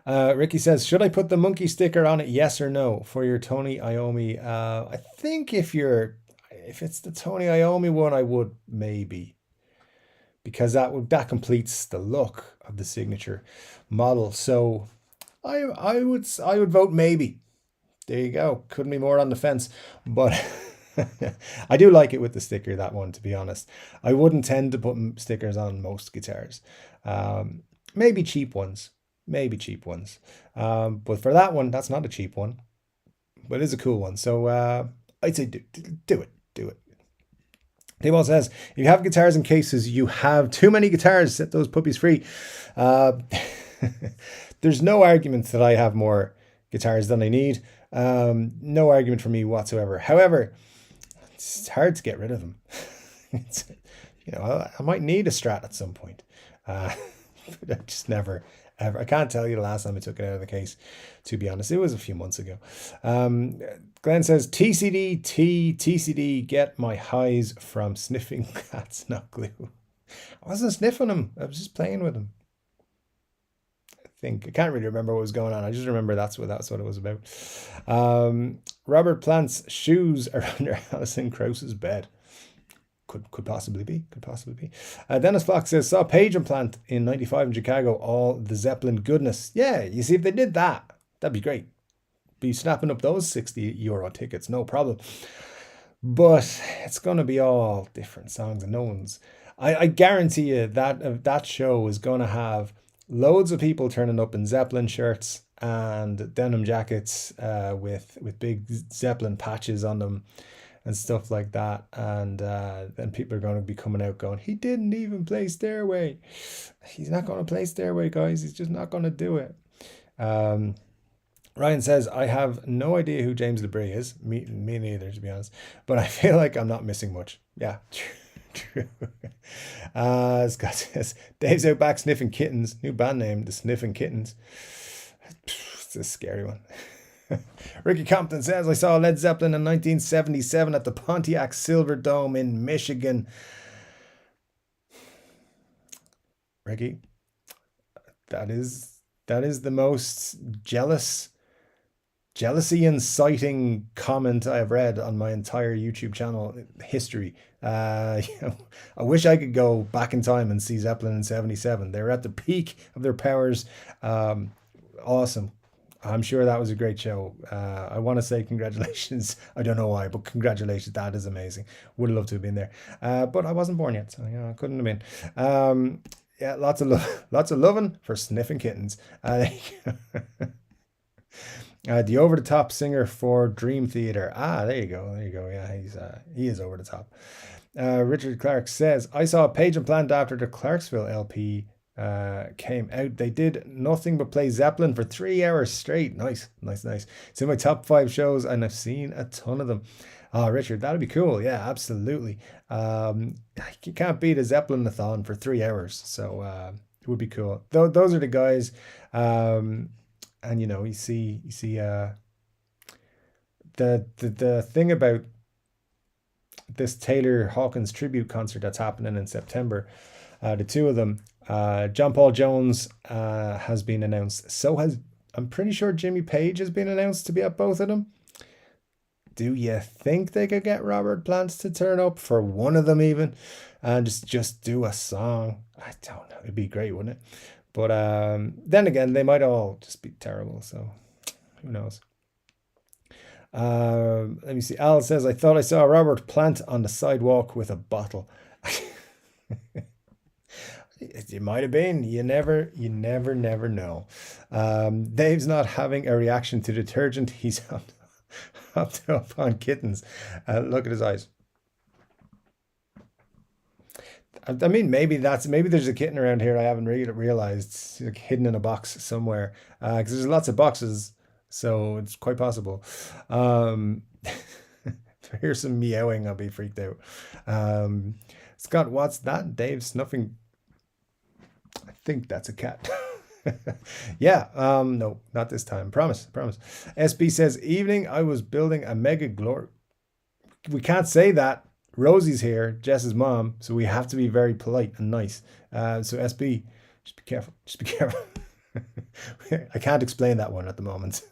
go. Ricky says, should I put the monkey sticker on it? Yes or no for your Tony Iommi? I think if it's the Tony Iommi one, I would maybe, because that completes the look of the signature model. So I would vote maybe. There you go. Couldn't be more on the fence, but I do like it with the sticker, that one, to be honest. I wouldn't tend to put stickers on most guitars. Maybe cheap ones. But for that one, that's not a cheap one, but it is a cool one. So I'd say do it. Timo says, if you have guitars in cases, you have too many guitars. Set those puppies free. There's no argument that I have more guitars than I need. No argument for me whatsoever. However, it's hard to get rid of them. I might need a Strat at some point. But I just never, ever. I can't tell you the last time I took it out of the case, to be honest. It was a few months ago. Glenn says, TCD, get my highs from sniffing cats, not glue. I wasn't sniffing them. I was just playing with them. I can't really remember what was going on. I just remember that's what it was about. Robert plants shoes around your house in Krause's bed. Could possibly be. Dennis Fox says, saw Page and Plant in 95 in Chicago, all the Zeppelin goodness. Yeah, you see, if they did that, that'd be great. Be snapping up those €60 tickets, no problem. But it's going to be all different songs, and no one's... I guarantee you that show is going to have loads of people turning up in Zeppelin shirts and denim jackets with big Zeppelin patches on them and stuff like that. And then people are going to be coming out going, he didn't even play Stairway. He's not going to play Stairway, guys. He's just not going to do it. Ryan says, I have no idea who James LeBrie is. Me neither, to be honest. But I feel like I'm not missing much. Yeah, true. Scott says, Dave's out back sniffing kittens. New band name, the Sniffing Kittens. It's a scary one. Ricky Compton says, I saw Led Zeppelin in 1977 at the Pontiac Silverdome in Michigan. Ricky, that is the most jealousy inciting comment I have read on my entire YouTube channel history. I wish I could go back in time and see Zeppelin in '77. They were at the peak of their powers. Awesome. I'm sure that was a great show. I want to say congratulations. I don't know why, but congratulations. That is amazing. Would have loved to have been there. But I wasn't born yet, so I couldn't have been. Yeah, lots of love, lots of loving for sniffing kittens. The over the top singer for Dream Theater. There you go. There you go. Yeah, he is over the top. Richard Clark says, I saw Page and Plant after the Clarksville LP came out. They did nothing but play Zeppelin for 3 hours straight. Nice. It's in my top 5 shows, and I've seen a ton of them. Richard, that'd be cool. Yeah, absolutely. You can't beat a Zeppelin-a-thon for 3 hours, so it would be cool. Those are the guys. And you see the thing about this Taylor Hawkins tribute concert that's happening in September. The two of them, John Paul Jones has been announced. I'm pretty sure Jimmy Page has been announced to be at both of them. Do you think they could get Robert Plant to turn up for one of them even, and just do a song? I don't know. It'd be great, wouldn't it? But then again, they might all just be terrible. So who knows? Let me see. Al says, I thought I saw Robert Plant on the sidewalk with a bottle. It might have been. You never know. Dave's not having a reaction to detergent. He's hopped up on kittens. Look at his eyes. I mean, maybe there's a kitten around here I haven't really realized. It's like hidden in a box somewhere. Because there's lots of boxes, so it's quite possible. If I hear some meowing, I'll be freaked out. Scott, what's that? Dave snuffing. I think that's a cat. Yeah, no, not this time. Promise. SB says, evening, I was building a mega glory. We can't say that. Rosie's here, Jess's mom, so we have to be very polite and nice. So SB, just be careful. I can't explain that one at the moment.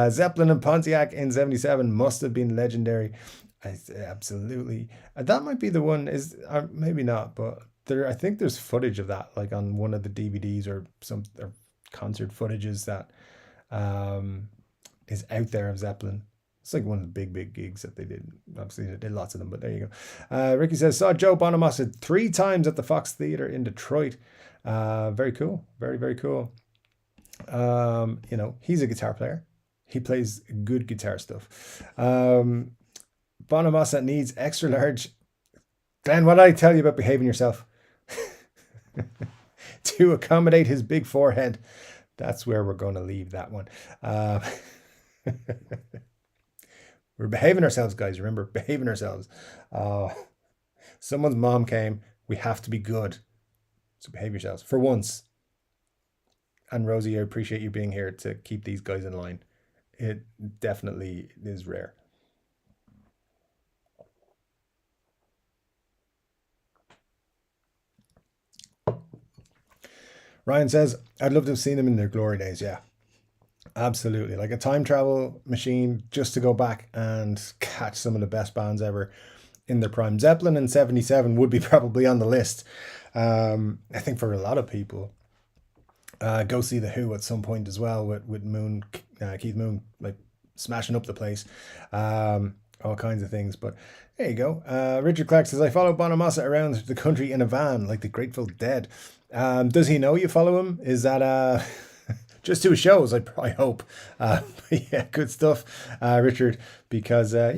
Zeppelin and Pontiac in '77 must have been legendary. Absolutely. That might be the one, maybe not, but I think there's footage of that, like on one of the DVDs or concert footages that is out there of Zeppelin. It's like one of the big gigs that they did. Obviously, they did lots of them, but there you go. Ricky says, saw Joe Bonamassa 3 times at the Fox Theatre in Detroit. Very cool. Very cool. He's a guitar player. He plays good guitar stuff. Bonamassa needs extra large. Glenn, what did I tell you about behaving yourself? To accommodate his big forehead. That's where we're going to leave that one. We're behaving ourselves, guys. Remember, behaving ourselves. Someone's mom came. We have to be good. So behave yourselves for once. And Rosie, I appreciate you being here to keep these guys in line. It definitely is rare. Ryan says, I'd love to have seen them in their glory days. Yeah, absolutely. Like a time travel machine just to go back and catch some of the best bands ever in their prime. Zeppelin in '77 would be probably on the list. I think for a lot of people. Go see The Who at some point as well with Keith Moon, like smashing up the place. All kinds of things. But there you go. Richard Clark says, I follow Bonamassa around the country in a van like the Grateful Dead. Does he know you follow him? Is that just 2 shows? I hope. Yeah, good stuff, Richard. Because if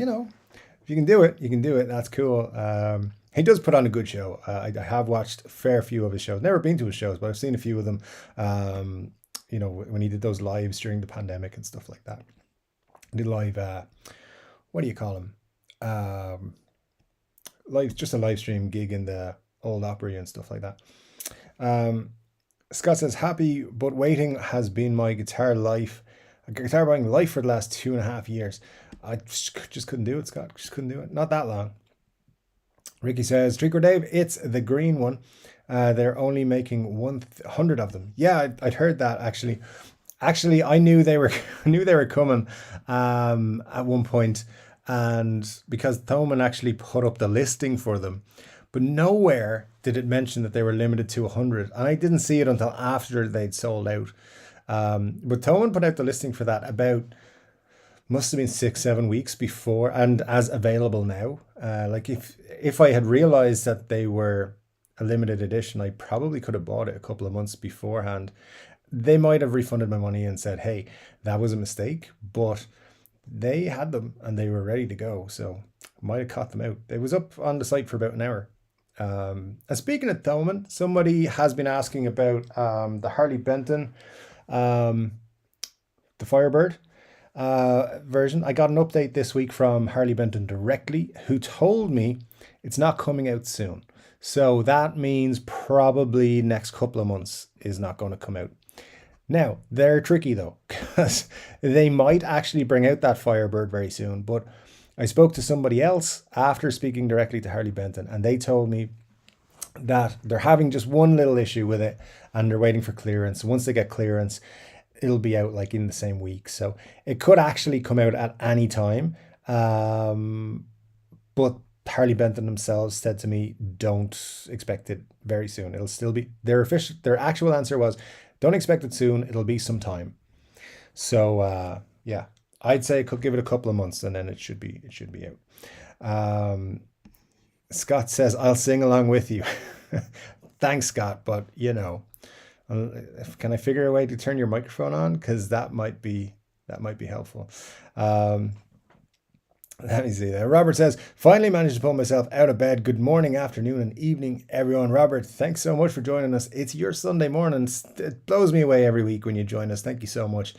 you can do it, you can do it. That's cool. He does put on a good show. I have watched a fair few of his shows. Never been to his shows, but I've seen a few of them. When he did those lives during the pandemic and stuff like that. He did live. What do you call them? Just a live stream gig in the Old Opry and stuff like that. Scott says, happy but waiting has been my guitar buying life for the last 2.5 years. I just couldn't do it, Scott. Just couldn't do it. Not that long. Ricky says, Chord Dave, it's the green one. They're only making 100 of them. Yeah, I'd heard that actually. Actually, I knew they were knew they were coming at one point, and because Thoman actually put up the listing for them, but nowhere did it mention that they were limited to 100, and I didn't see it until after they'd sold out. But Thoman put out the listing for that about must have been 6-7 weeks before, and as available now. Like if I had realized that they were a limited edition, I probably could have bought it a couple of months beforehand. They might have refunded my money and said, hey, that was a mistake, but they had them and they were ready to go. So I might have caught them out. It was up on the site for about an hour. And speaking of Thoman, somebody has been asking about the Harley Benton, the Firebird version. I got an update this week from Harley Benton directly, who told me it's not coming out soon. So that means probably next couple of months is not going to come out. Now, they're tricky though, because they might actually bring out that Firebird very soon. But I spoke to somebody else after speaking directly to Harley Benton, and they told me that they're having just one little issue with it and they're waiting for clearance. Once they get clearance, it'll be out like in the same week. So it could actually come out at any time. But Harley Benton themselves said to me, don't expect it very soon. It'll still be their actual answer was, don't expect it soon. It'll be some time. So yeah, I'd say give it a couple of months and then it should be out. Scott says, I'll sing along with you. Thanks, Scott. But you know, can I figure a way to turn your microphone on? Because that might be helpful. Let me see there. Robert says, finally managed to pull myself out of bed. Good morning, afternoon, and evening, everyone. Robert, thanks so much for joining us. It's your Sunday morning. It blows me away every week when you join us. Thank you so much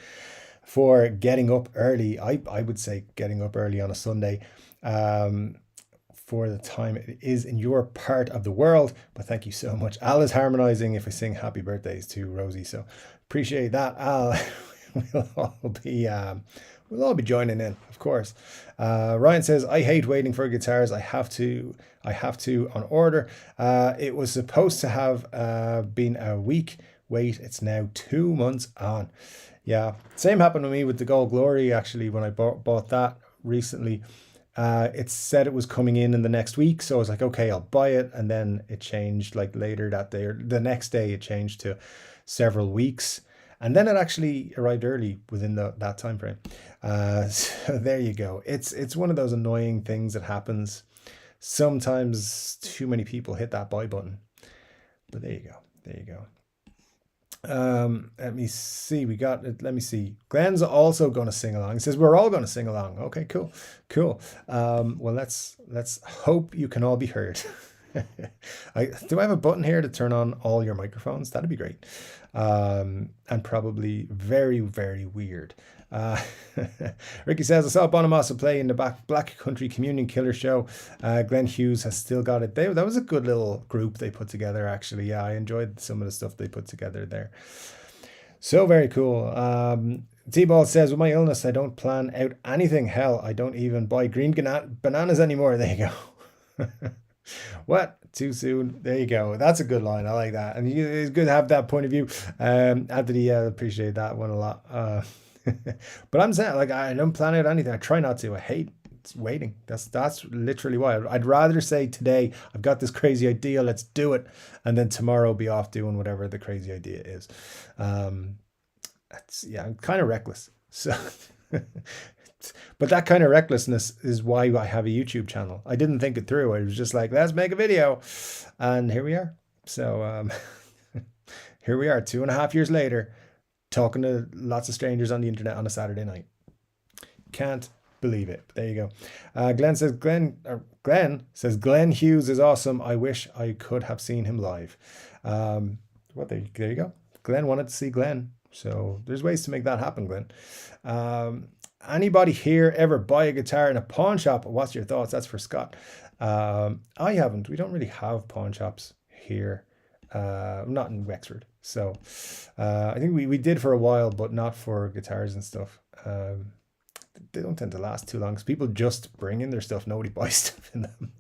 for getting up early. I would say getting up early on a Sunday for the time it is in your part of the world. But thank you so much. Al is harmonizing if I sing happy birthdays to Rosie. So appreciate that, Al. We'll all be joining in, of course. Ryan says, I hate waiting for guitars. I have to on order. It was supposed to have been a week wait. It's now 2 months on. Yeah, same happened to me with the Gold Glory, actually, when I bought that recently. It said it was coming in the next week. So I was like, okay, I'll buy it. And then it changed like later that day, or the next day it changed to several weeks. And then it actually arrived early within that time frame. So there you go. It's one of those annoying things that happens. Sometimes too many people hit that buy button. But there you go. Let me see. Let me see. Glenn's also going to sing along. He says we're all going to sing along. Okay, cool. Well, let's hope you can all be heard. Do I have a button here to turn on all your microphones? That'd be great. And probably very, very weird. Ricky says, I saw Bonamassa play in the Black Country Communion Killer show. Glenn Hughes has still got it. That was a good little group they put together, actually. Yeah, I enjoyed some of the stuff they put together there. So very cool. T-Ball says, with my illness, I don't plan out anything. Hell, I don't even buy green bananas anymore. There you go. What? Too soon? There you go. That's a good line. I like that. And it's good to have that point of view. Anthony, appreciate that one a lot. But I'm saying, like, I don't plan out anything. I try not to. I hate waiting. That's literally why. I'd rather say today, I've got this crazy idea, let's do it. And then tomorrow be off doing whatever the crazy idea is. I'm kind of reckless. So... But that kind of recklessness is why I have a YouTube channel. I didn't think it through. I was just like, let's make a video. And here we are. So here we are 2.5 years later, talking to lots of strangers on the internet on a Saturday night. Can't believe it. There you go. Glenn says Glenn Hughes is awesome. I wish I could have seen him live. There you go. Glenn wanted to see Glenn. So there's ways to make that happen, Glenn. Anybody here ever buy a guitar in a pawn shop? What's your thoughts? That's for Scott. I haven't. We don't really have pawn shops here. Not in Wexford. So I think we did for a while, but not for guitars and stuff. They don't tend to last too long because people just bring in their stuff. Nobody buys stuff in them.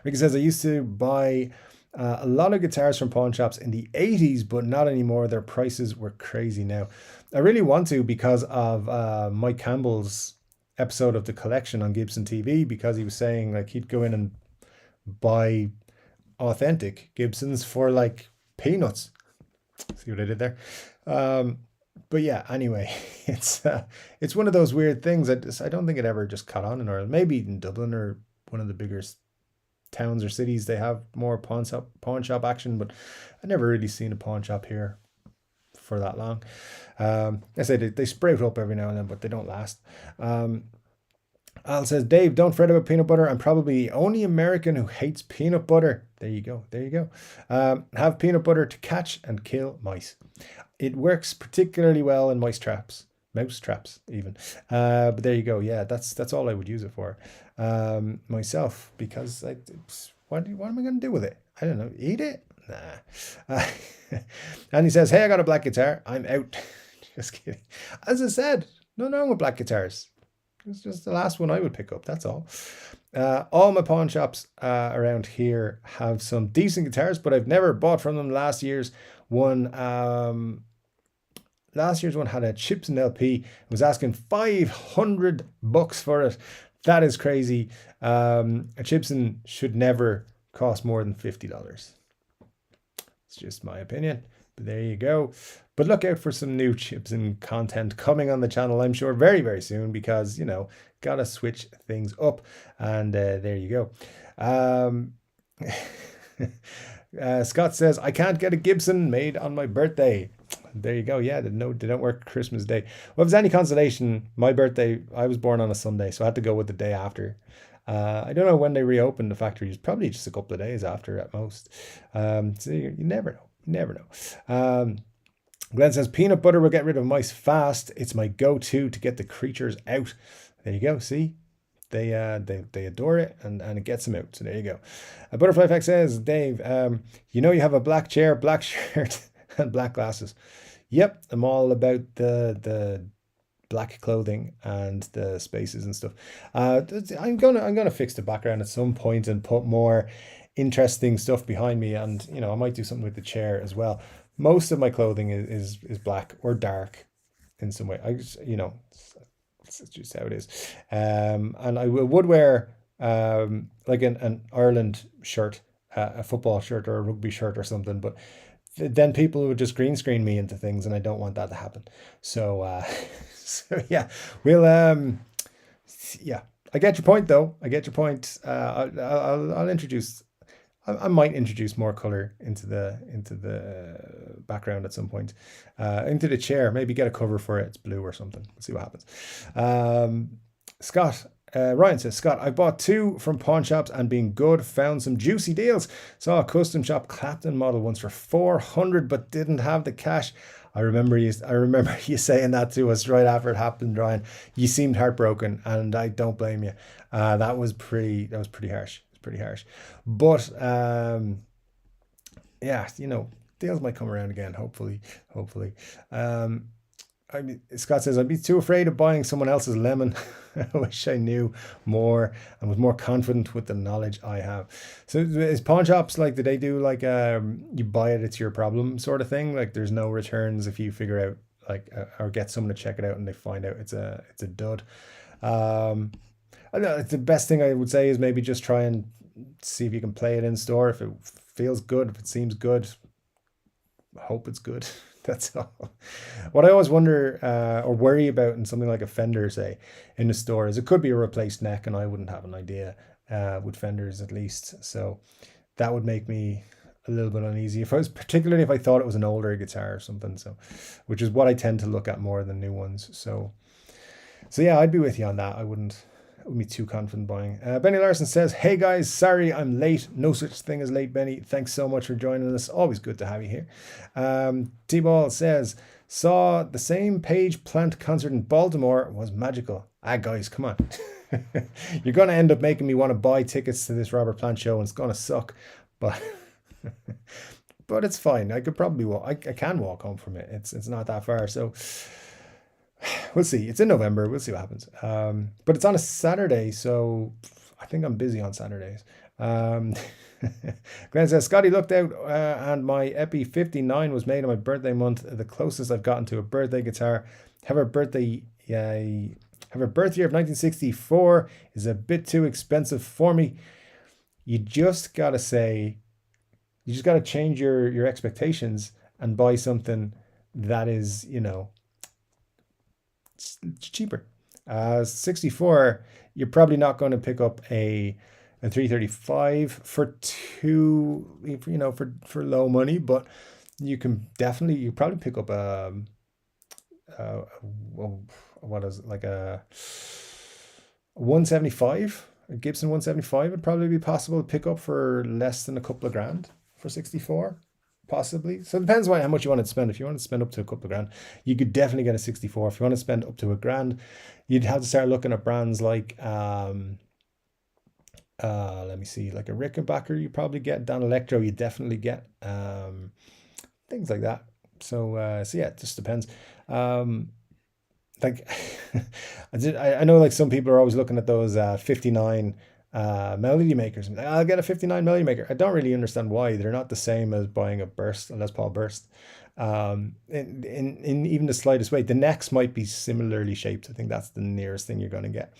Ricky says, I used to buy a lot of guitars from pawn shops in the 80s, but not anymore. Their prices were crazy now. I really want to because of Mike Campbell's episode of The Collection on Gibson TV, because he was saying like he'd go in and buy authentic Gibsons for like peanuts. See what I did there? But yeah, anyway, it's one of those weird things. I don't think it ever just caught on in Ireland. Maybe in Dublin or one of the bigger towns or cities, they have more pawn shop action, but I never really seen a pawn shop here for that long. I say they sprout up every now and then, but they don't last. Al says, Dave, don't fret about peanut butter. I'm probably the only American who hates peanut butter. There you go. There you go. Have peanut butter to catch and kill mice. It works particularly well in mouse traps even. But there you go. Yeah, that's all I would use it for myself, because what am I going to do with it? I don't know. Eat it? Nah. And he says, hey, I got a black guitar. I'm out. Just kidding. As I said, nothing wrong with black guitars. It's just the last one I would pick up. That's all. All my pawn shops around here have some decent guitars, but I've never bought from them. Last year's one had a Gibson LP. It was asking $500 for it. That is crazy. A Gibson should never cost more than $50. It's just my opinion. But there you go. But look out for some new Gibson content coming on the channel, I'm sure, very, very soon, because, you know, gotta switch things up. And there you go. Scott says, I can't get a Gibson made on my birthday. There you go. Yeah, they don't work Christmas Day. Well, if it's any consolation, my birthday, I was born on a Sunday, so I had to go with the day after. I don't know when they reopened the factories, probably just a couple of days after at most. So you never know. You never know. Glenn says, peanut butter will get rid of mice fast. It's my go-to to get the creatures out. There you go. See? They adore it, and it gets them out. So there you go. Butterfly Effect says, Dave, you know you have a black chair, black shirt, and black glasses. Yep, I'm all about the black clothing and the spaces and stuff. I'm gonna fix the background at some point and put more interesting stuff behind me, and you know, I might do something with the chair as well. Most of my clothing is black or dark in some way. I just, you know, it's just how it is. And I would wear like an Ireland shirt, a football shirt or a rugby shirt or something, but then people would just green screen me into things, and I don't want that to happen. So so yeah, we'll yeah, I get your point though. I get your point. I'll introduce. I might introduce more color into the background at some point. Into the chair, maybe get a cover for it. It's blue or something. We'll see what happens. Scott. Ryan says, Scott, I bought 2 from pawn shops and being good, found some juicy deals. Saw a custom shop Clapton model once for $400, but didn't have the cash. I remember you saying that to us right after it happened, Ryan. You seemed heartbroken, and I don't blame you. That was pretty harsh. It's pretty harsh. But yeah, you know, deals might come around again, hopefully. I mean, Scott says, I'd be too afraid of buying someone else's lemon. I wish I knew more and was more confident with the knowledge I have. So is pawn shops like, do they do like you buy it, it's your problem sort of thing? Like there's no returns if you figure out like or get someone to check it out and they find out it's a dud. I don't know, the best thing I would say is maybe just try and see if you can play it in store. If it feels good, if it seems good, I hope it's good. That's all. What I always wonder or worry about in something like a Fender, say, in the store, is it could be a replaced neck, and I wouldn't have an idea with Fenders at least. So that would make me a little bit uneasy, particularly if I thought it was an older guitar or something. So, which is what I tend to look at more than new ones. So yeah, I'd be with you on that. I wouldn't be too confident buying. Benny Larson says, hey guys, sorry I'm late. No such thing as late, Benny. Thanks so much for joining us. Always good to have you here. T-Ball says, saw the same Page Plant concert in Baltimore, was magical. Guys, come on. You're going to end up making me want to buy tickets to this Robert Plant show, and it's going to suck. But but it's fine. I could probably walk. I can walk home from it. It's not that far. So we'll see. It's in November. We'll see what happens. But it's on a Saturday, so I think I'm busy on Saturdays. Um, Glenn says, Scotty looked out and my Epi 59 was made on my birthday month. The closest I've gotten to a birthday guitar. Have a birthday year of 1964 is a bit too expensive for me. You just got to change your expectations and buy something that is, cheaper. 64, you're probably not going to pick up a 335 for for low money, but you probably pick up what is it, like a 175, a Gibson 175 would probably be possible to pick up for less than a couple of grand for 64. Possibly. So it depends on how much you want to spend. If you want to spend up to a couple of grand, you could definitely get a 64. If you want to spend up to a grand, you'd have to start looking at brands like let me see, like a Rickenbacker you probably get, Dan Electro you definitely get, things like that. So yeah, it just depends. Like I know like some people are always looking at those 59 melody makers and I'll get a 59 melody maker. I don't really understand why. They're not the same as buying a burst, a Les Paul burst, in even the slightest way. The necks might be similarly shaped. I think that's the nearest thing you're going to get.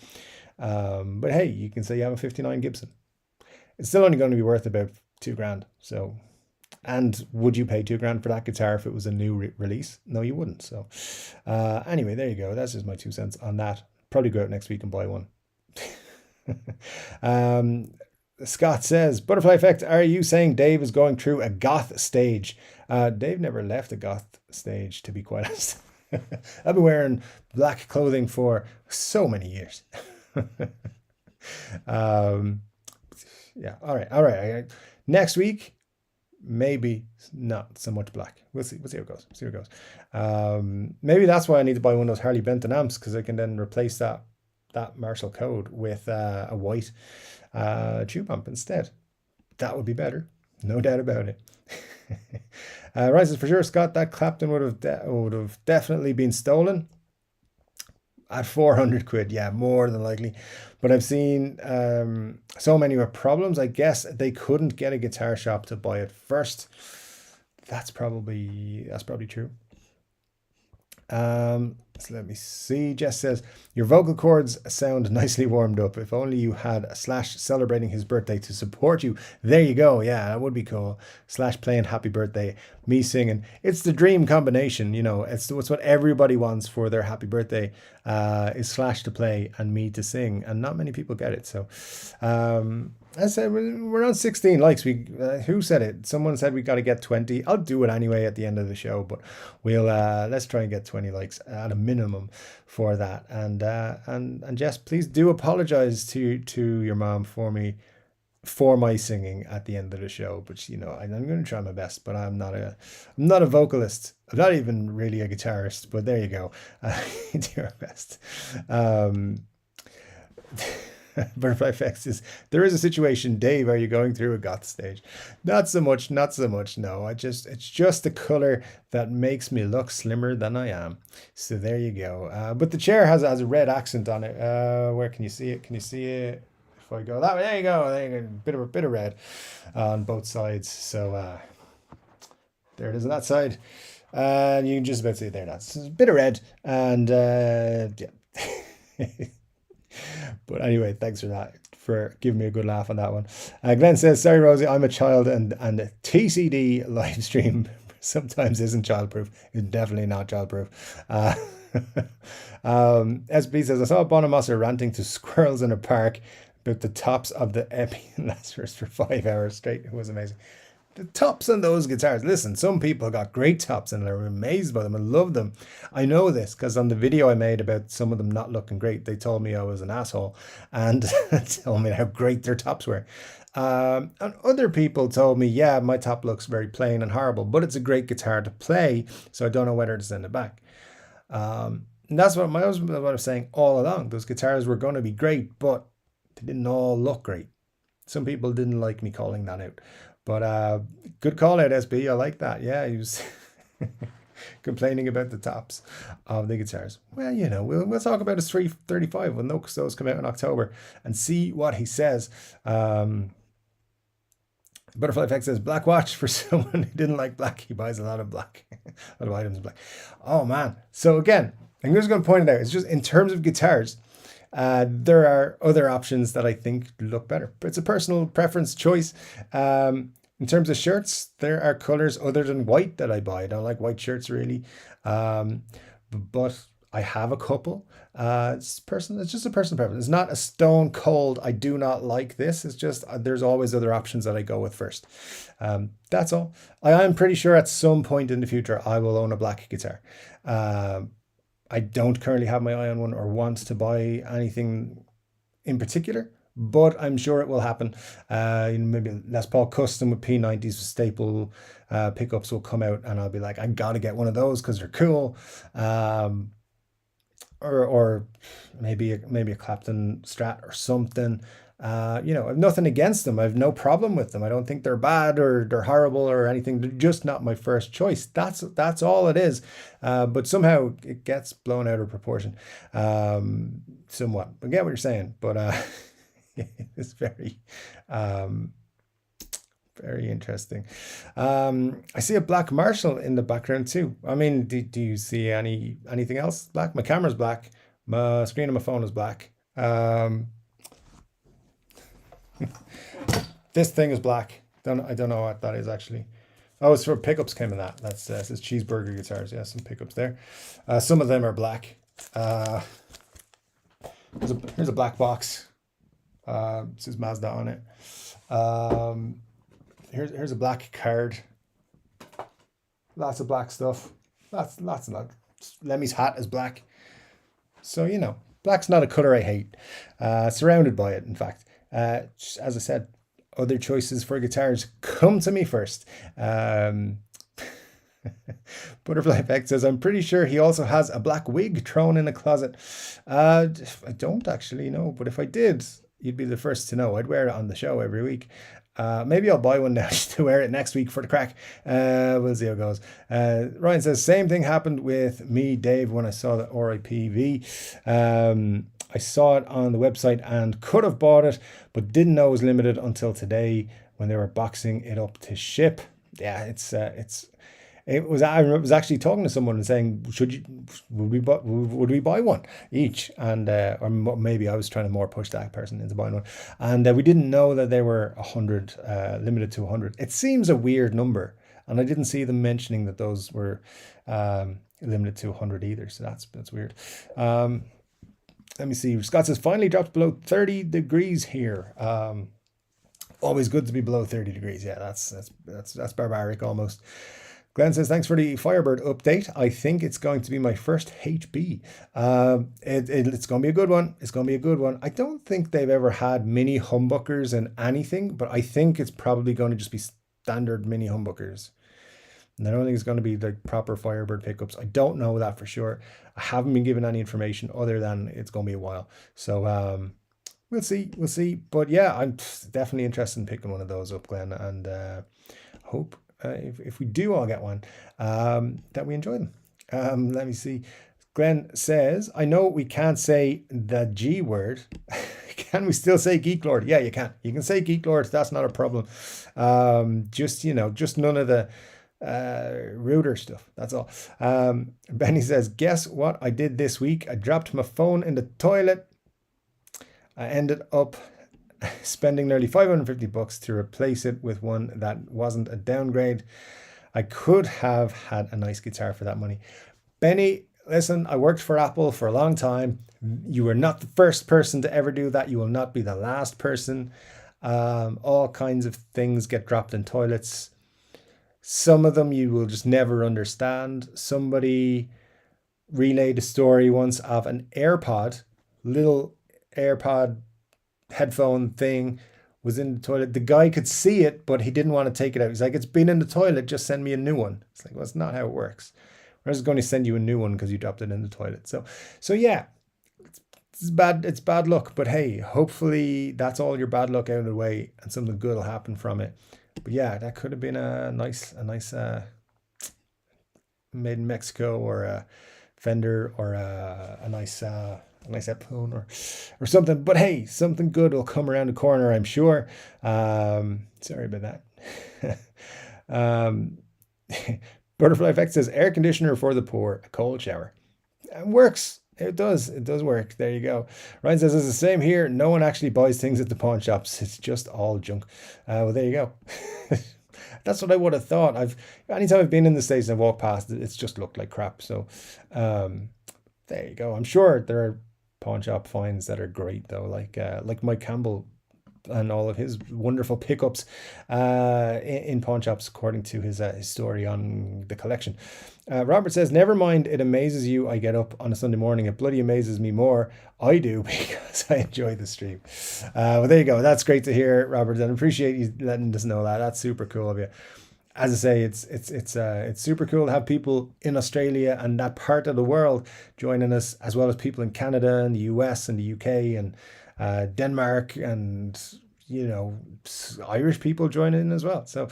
But hey, you can say you have a 59 Gibson. It's still only going to be worth about 2 grand. So, and would you pay 2 grand for that guitar if it was a new release? No, you wouldn't. So anyway, there you go. That's just my 2 cents on that. Probably go out next week and buy one. Scott says, Butterfly Effect, are you saying Dave is going through a goth stage? Dave never left a goth stage, to be quite honest. I've been wearing black clothing for so many years. Yeah, all right. Next week, maybe not so much black. We'll see how it goes. Maybe that's why I need to buy one of those Harley Benton amps, because I can then replace that Marshall Code with a white tube amp instead. That would be better, no doubt about it. Rises for sure, Scott. That Clapton would have definitely been stolen at 400 quid. Yeah, more than likely. But I've seen so many with problems. I guess they couldn't get a guitar shop to buy it first. That's probably true. So let me see. Jess says, your vocal cords sound nicely warmed up. If only you had a Slash celebrating his birthday to support you. There you go. Yeah, that would be cool. Slash playing happy birthday, me singing. It's the dream combination. It's what everybody wants for their happy birthday, is Slash to play and me to sing. And not many people get it. So I said we're on 16 likes. Who said it? Someone said we got to get 20. I'll do it anyway at the end of the show, but we'll let's try and get 20 likes at a minimum for that. And Jess, please do apologize to your mom for my singing at the end of the show. But I'm going to try my best. But I'm not a vocalist. I'm not even really a guitarist. But there you go. Do our best. Butterfly Effects is, there is a situation. Dave, are you going through a goth stage? Not so much. No, it's just the color that makes me look slimmer than I am. So there you go. But the chair has a red accent on it. Where can you see it? Can you see it? If I go that way, there you go. Bit of red on both sides. So there it is on that side. And you can just about see it there. That's a bit of red. And yeah. But anyway, thanks for giving me a good laugh on that one. Glenn says, sorry, Rosie, I'm a child and a TCD live stream sometimes isn't childproof. It's definitely not childproof. SB says, I saw Bonamassa ranting to squirrels in a park about the tops of the Epi and Lazarus for 5 hours straight. It was amazing. The tops on those guitars. Listen, some people got great tops and I'm amazed by them. I love them. I know this because on the video I made about some of them not looking great, they told me I was an asshole and told me how great their tops were. And other people told me, yeah, my top looks very plain and horrible, but it's a great guitar to play, so I don't know whether to send it back. And that's what I was saying all along. Those guitars were going to be great, but they didn't all look great. Some people didn't like me calling that out. But good call out, SB. I like that. Yeah, he was complaining about the tops of the guitars. Well, we'll talk about his 335 when those come out in October and see what he says. Butterfly Effect says black watch for someone who didn't like black. He buys a lot of black, a lot of items in black. Oh man! So again, I'm just going to point it out. It's just in terms of guitars, there are other options that I think look better. But it's a personal preference choice. In terms of shirts, there are colors other than white that I buy. I don't like white shirts really, but I have a couple. It's personal. It's just a personal preference. It's not a stone cold, I do not like this. It's just there's always other options that I go with first. That's all. I am pretty sure at some point in the future I will own a black guitar. I don't currently have my eye on one or want to buy anything in particular, but I'm sure it will happen. Maybe Les Paul Custom with P90s staple pickups will come out, and I'll be like, I gotta get one of those because they're cool. Or maybe a Clapton Strat or something. I have nothing against them. I have no problem with them. I don't think they're bad or they're horrible or anything. They're just not my first choice. That's all it is. But somehow it gets blown out of proportion, somewhat. I get what you're saying, but it's very, very interesting. I see a black Marshall in the background too. I mean, do you see anything else black? My camera's black. My screen on my phone is black. This thing is black. I don't know what that is actually. Oh, it's for pickups came in that. That's says cheeseburger guitars. Yeah, some pickups there. Some of them are black. Here's a black box. It says Mazda on it. Here's a black card. Lots of black stuff. Lots of that. Lemmy's hat is black. So, black's not a color I hate. Surrounded by it, in fact. As I said, other choices for guitars come to me first. Butterfly Effect says, I'm pretty sure he also has a black wig thrown in a closet. I don't actually know, but if I did, you'd be the first to know. I'd wear it on the show every week. Maybe I'll buy one now just to wear it next week for the crack. We'll see how it goes. Ryan says, same thing happened with me, Dave, when I saw the RIPV. I saw it on the website and could have bought it, but didn't know it was limited until today when they were boxing it up to ship. Yeah, I was actually talking to someone and saying, would we buy one each? And or maybe I was trying to more push that person into buying one. And we didn't know that they were 100, limited to 100. It seems a weird number, and I didn't see them mentioning that those were limited to 100 either. So that's weird. Let me see. Scott says, finally dropped below 30 degrees here. Always good to be below 30 degrees. Yeah, that's barbaric almost. Glenn says, thanks for the Firebird update. I think it's going to be my first HB. It's going to be a good one. It's going to be a good one. I don't think they've ever had mini humbuckers and anything, but I think it's probably going to just be standard mini humbuckers. And I don't think it's going to be like proper Firebird pickups. I don't know that for sure. I haven't been given any information other than it's going to be a while. So we'll see. But yeah, I'm definitely interested in picking one of those up, Glenn, and hope if we do all get one, that we enjoy them. Let me see. Glenn says, I know we can't say the G word. Can we still say Geek Lord? Yeah, you can. You can say Geek Lord. That's not a problem. Just none of the ruder stuff. That's all. Benny says, guess what I did this week? I dropped my phone in the toilet. I ended up spending nearly $550 to replace it with one that wasn't a downgrade. I could have had a nice guitar for that money. Benny, listen, I worked for Apple for a long time. You were not the first person to ever do that. You will not be the last person. All kinds of things get dropped in toilets. Some of them you will just never understand. Somebody relayed a story once of an little AirPod headphone thing was in the toilet. The guy could see it, but he didn't want to take it out. He's like, it's been in the toilet, just send me a new one. It's like, well, that's not how it works. We're just going to send you a new one because you dropped it in the toilet. So yeah, it's bad luck, but hey, hopefully that's all your bad luck out of the way and something good will happen from it. But yeah, that could have been a nice made in Mexico or a Fender or a nice Epiphone or something. But hey, something good will come around the corner, I'm sure. Sorry about that. um, Butterfly Effect says air conditioner for the poor, a cold shower. It works. It does. It does work. There you go. Ryan says it's the same here. No one actually buys things at the pawn shops. It's just all junk. Well, there you go. That's what I would have thought. Anytime I've been in the States and I've walked past it, it's just looked like crap. So there you go. I'm sure there are pawn shop finds that are great though, like Mike Campbell and all of his wonderful pickups in pawn shops, according to his story on the collection. Robert says, never mind, it amazes you I get up on a Sunday morning. It bloody amazes me more. I do, because I enjoy the stream. Well, there you go. That's great to hear, Robert, and I appreciate you letting us know that. That's super cool of you. As I say, it's super cool to have people in Australia and that part of the world joining us, as well as people in Canada and the US and the UK and Denmark and Irish people joining in as well. So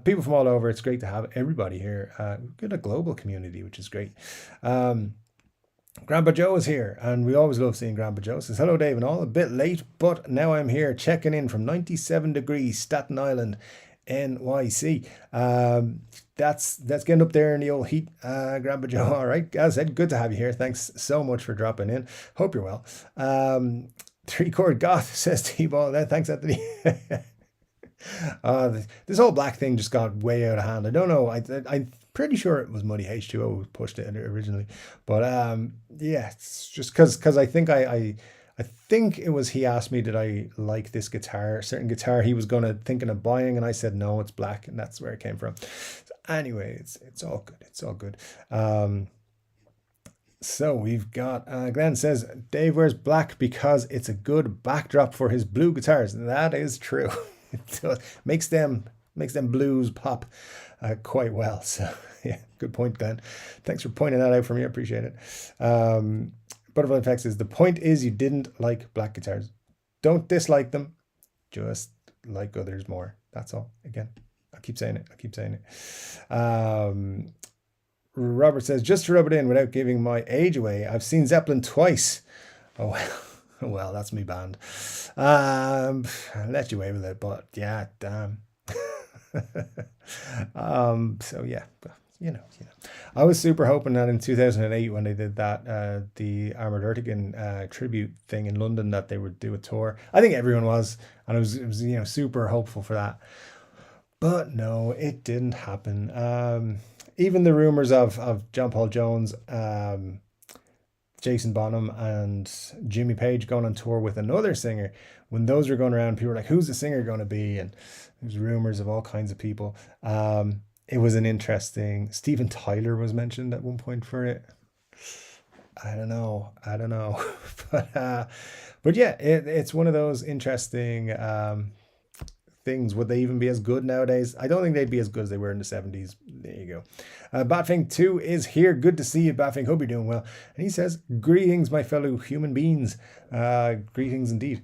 people from all over. It's great to have everybody here. We've got a global community, which is great. Grandpa Joe is here, and we always love seeing Grandpa Joe. Says hello, Dave, and all. A bit late, but now I'm here checking in from 97 degrees Staten Island, NYC. That's getting up there in the old heat, Grandpa Joe. All right, as I said, good to have you here. Thanks so much for dropping in. Hope you're well. 3-chord goth, says T-Ball. Thanks, Anthony. This whole black thing just got way out of hand. I don't know. I'm pretty sure it was Muddy H2O who pushed it originally, but yeah, it's just because I think I think it was he asked me did I like this guitar, certain guitar he was thinking of buying, and I said no, it's black, and that's where it came from. So anyway, it's all good. It's all good. So we've got Glenn says Dave wears black because it's a good backdrop for his blue guitars. That is true. It makes them blues pop quite well. So yeah, good point, Glenn. Thanks for pointing that out for me. I appreciate it. Butterfly Effects says the point is you didn't like black guitars. Don't dislike them, just like others more. That's all. Again, I keep saying it. Robert says, just to rub it in without giving my age away, I've seen Zeppelin twice. Oh, well, well, that's me band. I'll let you away with it, but yeah, damn. So yeah, you know. I was super hoping that in 2008 when they did that, the Armored Urtigan tribute thing in London, that they would do a tour. I think everyone was, and it was super hopeful for that. But no, it didn't happen. Even the rumors of John Paul Jones, Jason Bonham, and Jimmy Page going on tour with another singer, when those were going around, people were like, who's the singer going to be? And there's rumors of all kinds of people. It was an interesting... Steven Tyler was mentioned at one point for it. I don't know. But yeah, it's one of those interesting... things. Would they even be as good nowadays? I don't think they'd be as good as they were in the 70s. There you go. Batfink 2 is here. Good to see you, Batfink. Hope you're doing well. And he says, greetings, my fellow human beings. Greetings indeed.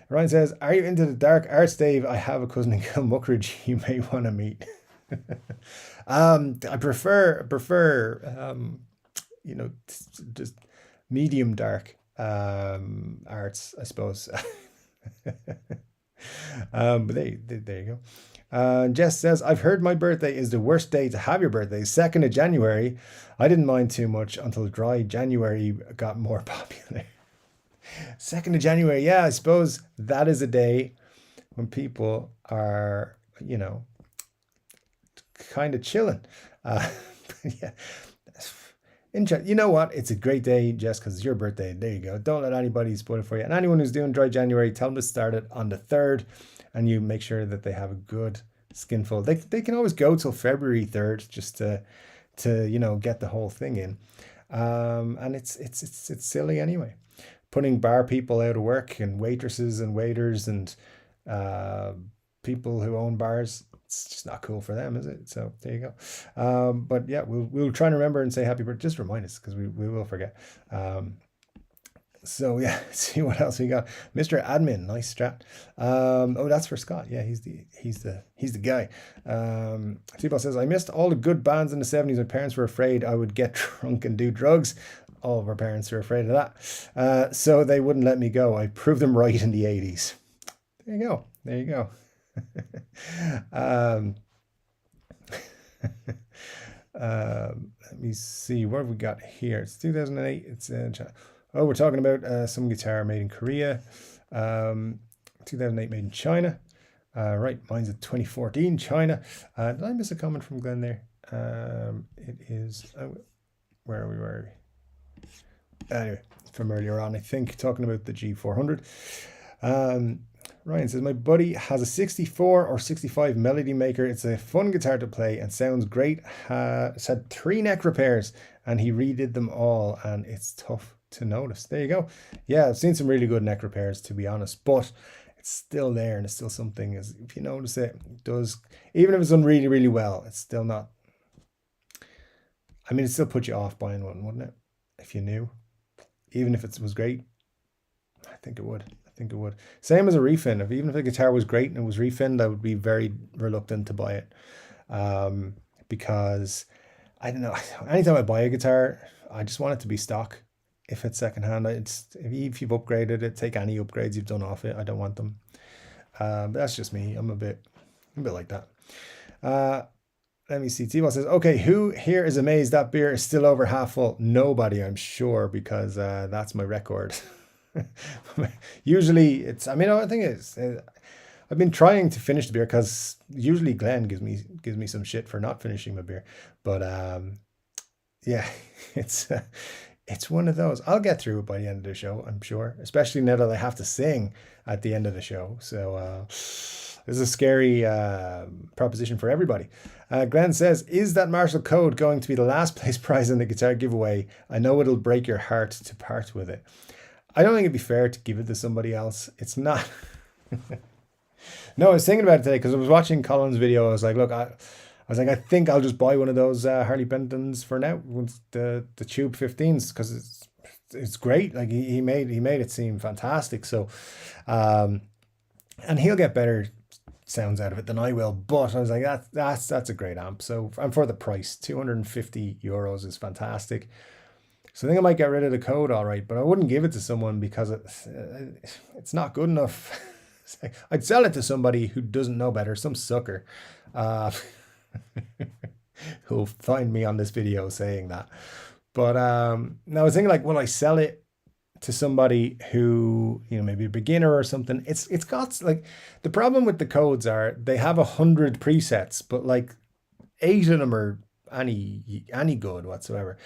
Ryan says, are you into the dark arts, Dave? I have a cousin in Kilmuckridge you may want to meet. I prefer just medium dark arts, I suppose. But there you go. Jess says, I've heard my birthday is the worst day to have your birthday, 2nd of January. I didn't mind too much until dry January got more popular. 2nd of January, yeah, I suppose that is a day when people are, kind of chilling. Yeah. You know what? It's a great day, Jess, because it's your birthday. There you go. Don't let anybody spoil it for you. And anyone who's doing dry January, tell them to start it on the 3rd, and you make sure that they have a good skinful. They can always go till February 3rd just to get the whole thing in. And it's silly anyway. Putting bar people out of work, and waitresses and waiters and people who own bars. It's just not cool for them, is it? So there you go. But yeah, we'll try and remember and say happy birthday. Just remind us, because we will forget. So yeah, see what else we got. Mr. Admin, nice Strat. Oh, that's for Scott. Yeah, he's the guy. T-Ball says, I missed all the good bands in the 70s. My parents were afraid I would get drunk and do drugs. All of our parents were afraid of that. So they wouldn't let me go. I proved them right in the 80s. There you go. um, let me see, what have we got here? It's 2008. It's oh, we're talking about some guitar made in Korea. 2008 made in China. Right, mine's a 2014 China. Did I miss a comment from Glenn there? It is, where are we? Anyway, from earlier on, I think, talking about the G400. Ryan says, my buddy has a 64 or 65 Melody Maker. It's a fun guitar to play and sounds great. It's had 3 neck repairs and he redid them all, and it's tough to notice. There you go. Yeah, I've seen some really good neck repairs, to be honest, but it's still there, and it's still something. Is if you notice it, it does, even if it's done really, really well, it's still not. I mean, it still put you off buying one, wouldn't it? If you knew, even if it was great, I think it would. I think it would. Same as a refin. Even if the guitar was great and it was refinned, I would be very reluctant to buy it, because I don't know. Anytime I buy a guitar, I just want it to be stock. If it's secondhand, if you've upgraded it, take any upgrades you've done off it. I don't want them. But that's just me. I'm a bit like that. Let me see. T-Ball says, okay, who here is amazed that beer is still over half full? Nobody, I'm sure, because that's my record. Usually it's, I mean, I think it's, I've been trying to finish the beer because usually Glenn gives me some shit for not finishing my beer. But yeah, it's one of those. I'll get through it by the end of the show, I'm sure, especially now that I have to sing at the end of the show. So this is a scary proposition for everybody. Glenn says, is that Marshall Code going to be the last place prize in the guitar giveaway? I know it'll break your heart to part with it. I don't think it'd be fair to give it to somebody else. It's not. No, I was thinking about it today because I was watching Colin's video. I was like, look, I think I'll just buy one of those Harley Bentons for now, the Tube 15s, because it's great. Like he made it seem fantastic. So, and he'll get better sounds out of it than I will. But I was like, that's a great amp. So, and for the price, €250 is fantastic. So I think I might get rid of the Code, all right, but I wouldn't give it to someone because it's not good enough. I'd sell it to somebody who doesn't know better, some sucker. Who'll find me on this video saying that. But now I was thinking, like, will I sell it to somebody who, you know, maybe a beginner or something? It's got, like, the problem with the Codes are they have 100 presets, but like 8 of them are any good whatsoever.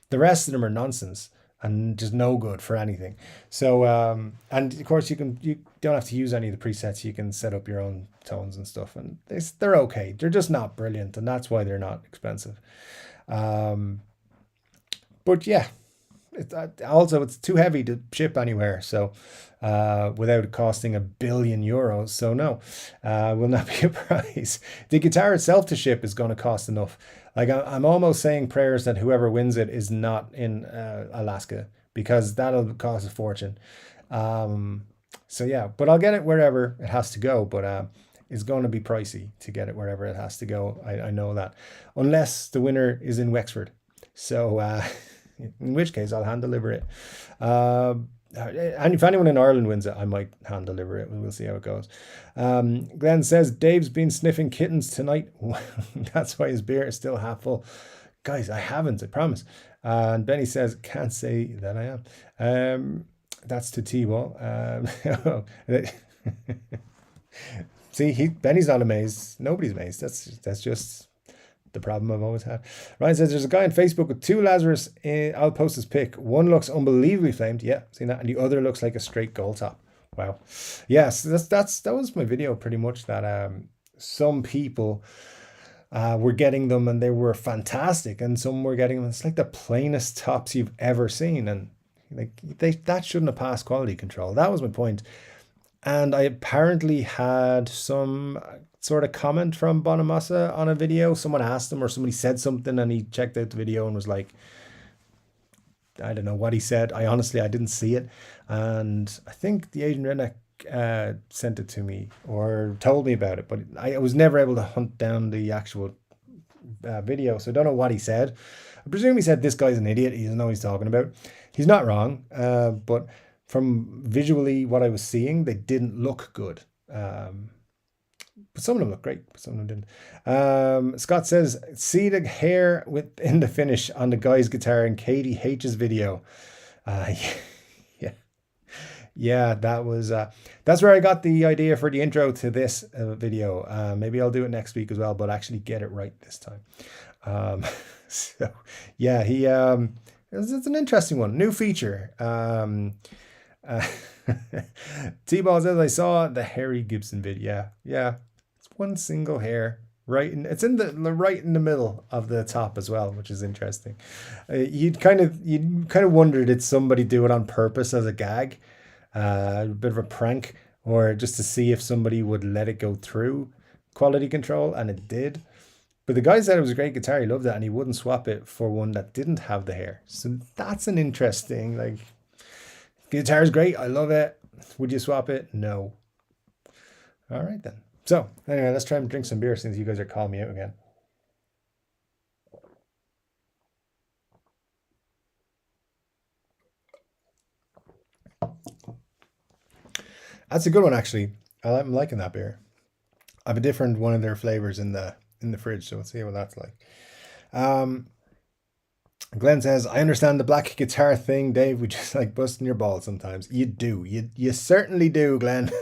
The rest of them are nonsense and just no good for anything. So and of course you don't have to use any of the presets. You can set up your own tones and stuff, and they're okay. They're just not brilliant, and that's why they're not expensive. But yeah, it's too heavy to ship anywhere. So without it costing €1 billion. So no, will not be a prize. The guitar itself to ship is going to cost enough. Like I'm almost saying prayers that whoever wins it is not in Alaska, because that'll cost a fortune. So yeah, but I'll get it wherever it has to go. But it's going to be pricey to get it wherever it has to go. I know that, unless the winner is in Wexford. So in which case I'll hand deliver it. And if anyone in Ireland wins it, I might hand deliver it. We'll see how it goes. Glenn says, Dave's been sniffing kittens tonight. That's why his beer is still half full. Guys, I haven't, I promise. And Benny says, can't say that I am. That's to T-Ball. See, Benny's not amazed. Nobody's amazed. That's just the problem I've always had. Ryan says, there's a guy on Facebook with 2 Lazarus. I'll post his pic. One looks unbelievably flamed. Yeah, seen that. And the other looks like a straight gold top. Wow. Yes, that was my video pretty much, that some people were getting them and they were fantastic, and some were getting them. It's like the plainest tops you've ever seen, and like that shouldn't have passed quality control. That was my point. And I apparently had some sort of comment from Bonamassa on a video. Someone asked him, or somebody said something, and he checked out the video and was like, I don't know what he said. I didn't see it. And I think the Asian Redneck sent it to me or told me about it, but I was never able to hunt down the actual video. So I don't know what he said. I presume he said this guy's an idiot. He doesn't know what he's talking about. He's not wrong. But from visually what I was seeing, they didn't look good. But some of them look great, but some of them didn't. Scott says, see the hair in the finish on the guy's guitar in Katie H's video. Yeah, yeah, that's where I got the idea for the intro to this video. Maybe I'll do it next week as well, but actually get it right this time. So yeah, it's an interesting one, new feature. T-Ball says, I saw the hairy Gibson vid. Yeah, it's one single hair, it's in the right in the middle of the top as well, which is interesting. You'd kind of wonder, did somebody do it on purpose as a gag, a bit of a prank, or just to see if somebody would let it go through quality control, and it did. But the guy said it was a great guitar, he loved it, and he wouldn't swap it for one that didn't have the hair. So that's an interesting, like, guitar is great, I love it. Would you swap it? No. All right then. So anyway, let's try and drink some beer since you guys are calling me out again. That's a good one, actually. I'm liking that beer. I have a different one of their flavors in the fridge, so let's see what that's like. Glenn says, I understand the black guitar thing, Dave. We just like busting your balls sometimes. You do. You certainly do, Glenn.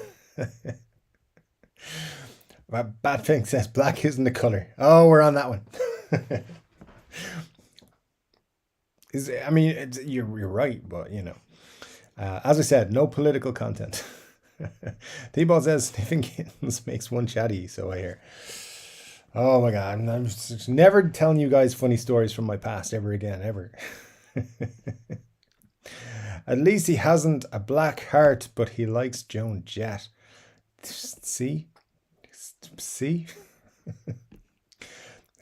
Batpink says black isn't the color. Oh, we're on that one. You're right, but you know, as I said, no political content. T-Ball says sniffing kittens makes one chatty, so I hear. Oh my God, I'm just never telling you guys funny stories from my past ever again, ever. At least he hasn't a black heart, but he likes Joan Jett. See?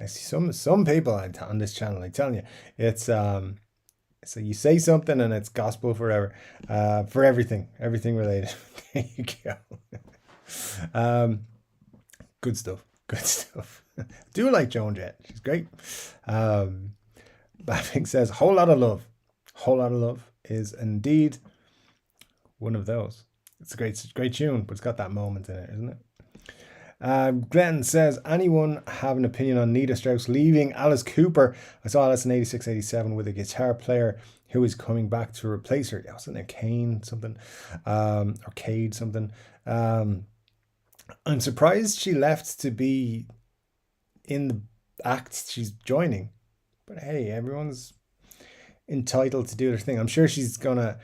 I see some people on this channel, I'm telling you, it's so you say something and it's gospel forever, for everything related. There you go. Good stuff. Do like Joan Jett, she's great. Baffing says, whole lot of love is indeed one of those. It's a great tune, but it's got that moment in it, isn't it? Glenn says, anyone have an opinion on Nita Strauss leaving Alice Cooper? I saw Alice in 86, 87 with a guitar player who is coming back to replace her. Yeah, wasn't it Kane something? Or Cade something. I'm surprised she left to be in the act she's joining. But hey, everyone's entitled to do their thing. I'm sure she's gonna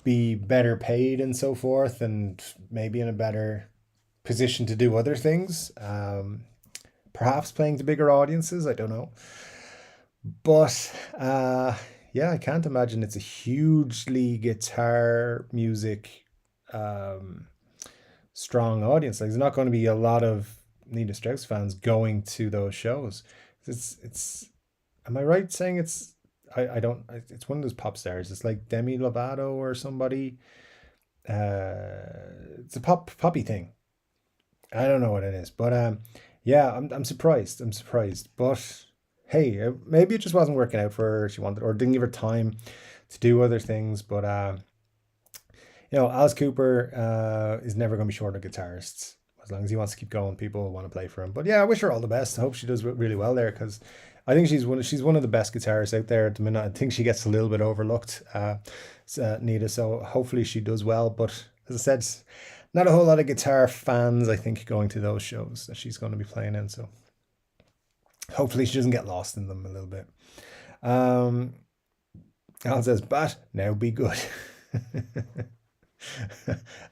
be better paid and so forth, and maybe in a better position to do other things. Perhaps playing to bigger audiences, I don't know. But yeah, I can't imagine it's a hugely guitar music strong audience. Like, there's not going to be a lot of Nita Strauss fans going to those shows. It's am I right saying it's it's one of those pop stars. It's like Demi Lovato or somebody. It's a poppy thing. I don't know what it is, but yeah, I'm surprised. But hey, maybe it just wasn't working out for her. She wanted, or didn't give her time to do other things. But you know, Alice Cooper is never going to be short of guitarists. As long as he wants to keep going, people will want to play for him. But yeah, I wish her all the best. I hope she does really well there, because I think she's one of the best guitarists out there at the minute. I think she gets a little bit overlooked, Nita. So hopefully she does well. But as I said, not a whole lot of guitar fans, I think, going to those shows that she's going to be playing in. So hopefully she doesn't get lost in them a little bit. Alan says, "Bat, now be good."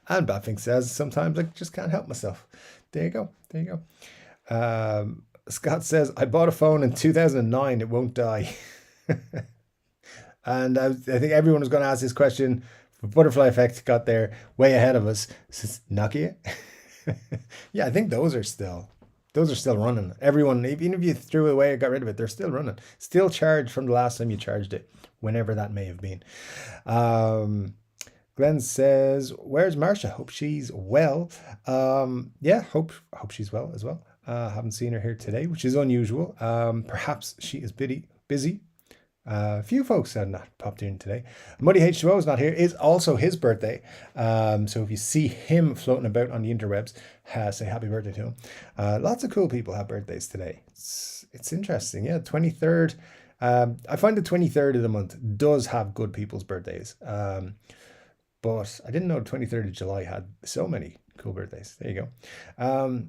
And Baffing says, sometimes I just can't help myself. There you go. Scott says, I bought a phone in 2009. It won't die. And I think everyone was going to ask this question. Butterfly Effect got there way ahead of us. Says Nokia. Yeah, I think those are still running. Everyone, even if you threw it away or got rid of it, they're still running. Still charged from the last time you charged it, whenever that may have been. Glenn says, where's Marsha? Hope she's well. Yeah, hope she's well as well. Haven't seen her here today, which is unusual. Perhaps she is busy. A few folks have not popped in today. Muddy H2O is not here. It's also his birthday. So if you see him floating about on the interwebs, say happy birthday to him. Lots of cool people have birthdays today. It's interesting. Yeah, 23rd. I find the 23rd of the month does have good people's birthdays. But I didn't know the 23rd of July had so many cool birthdays. There you go.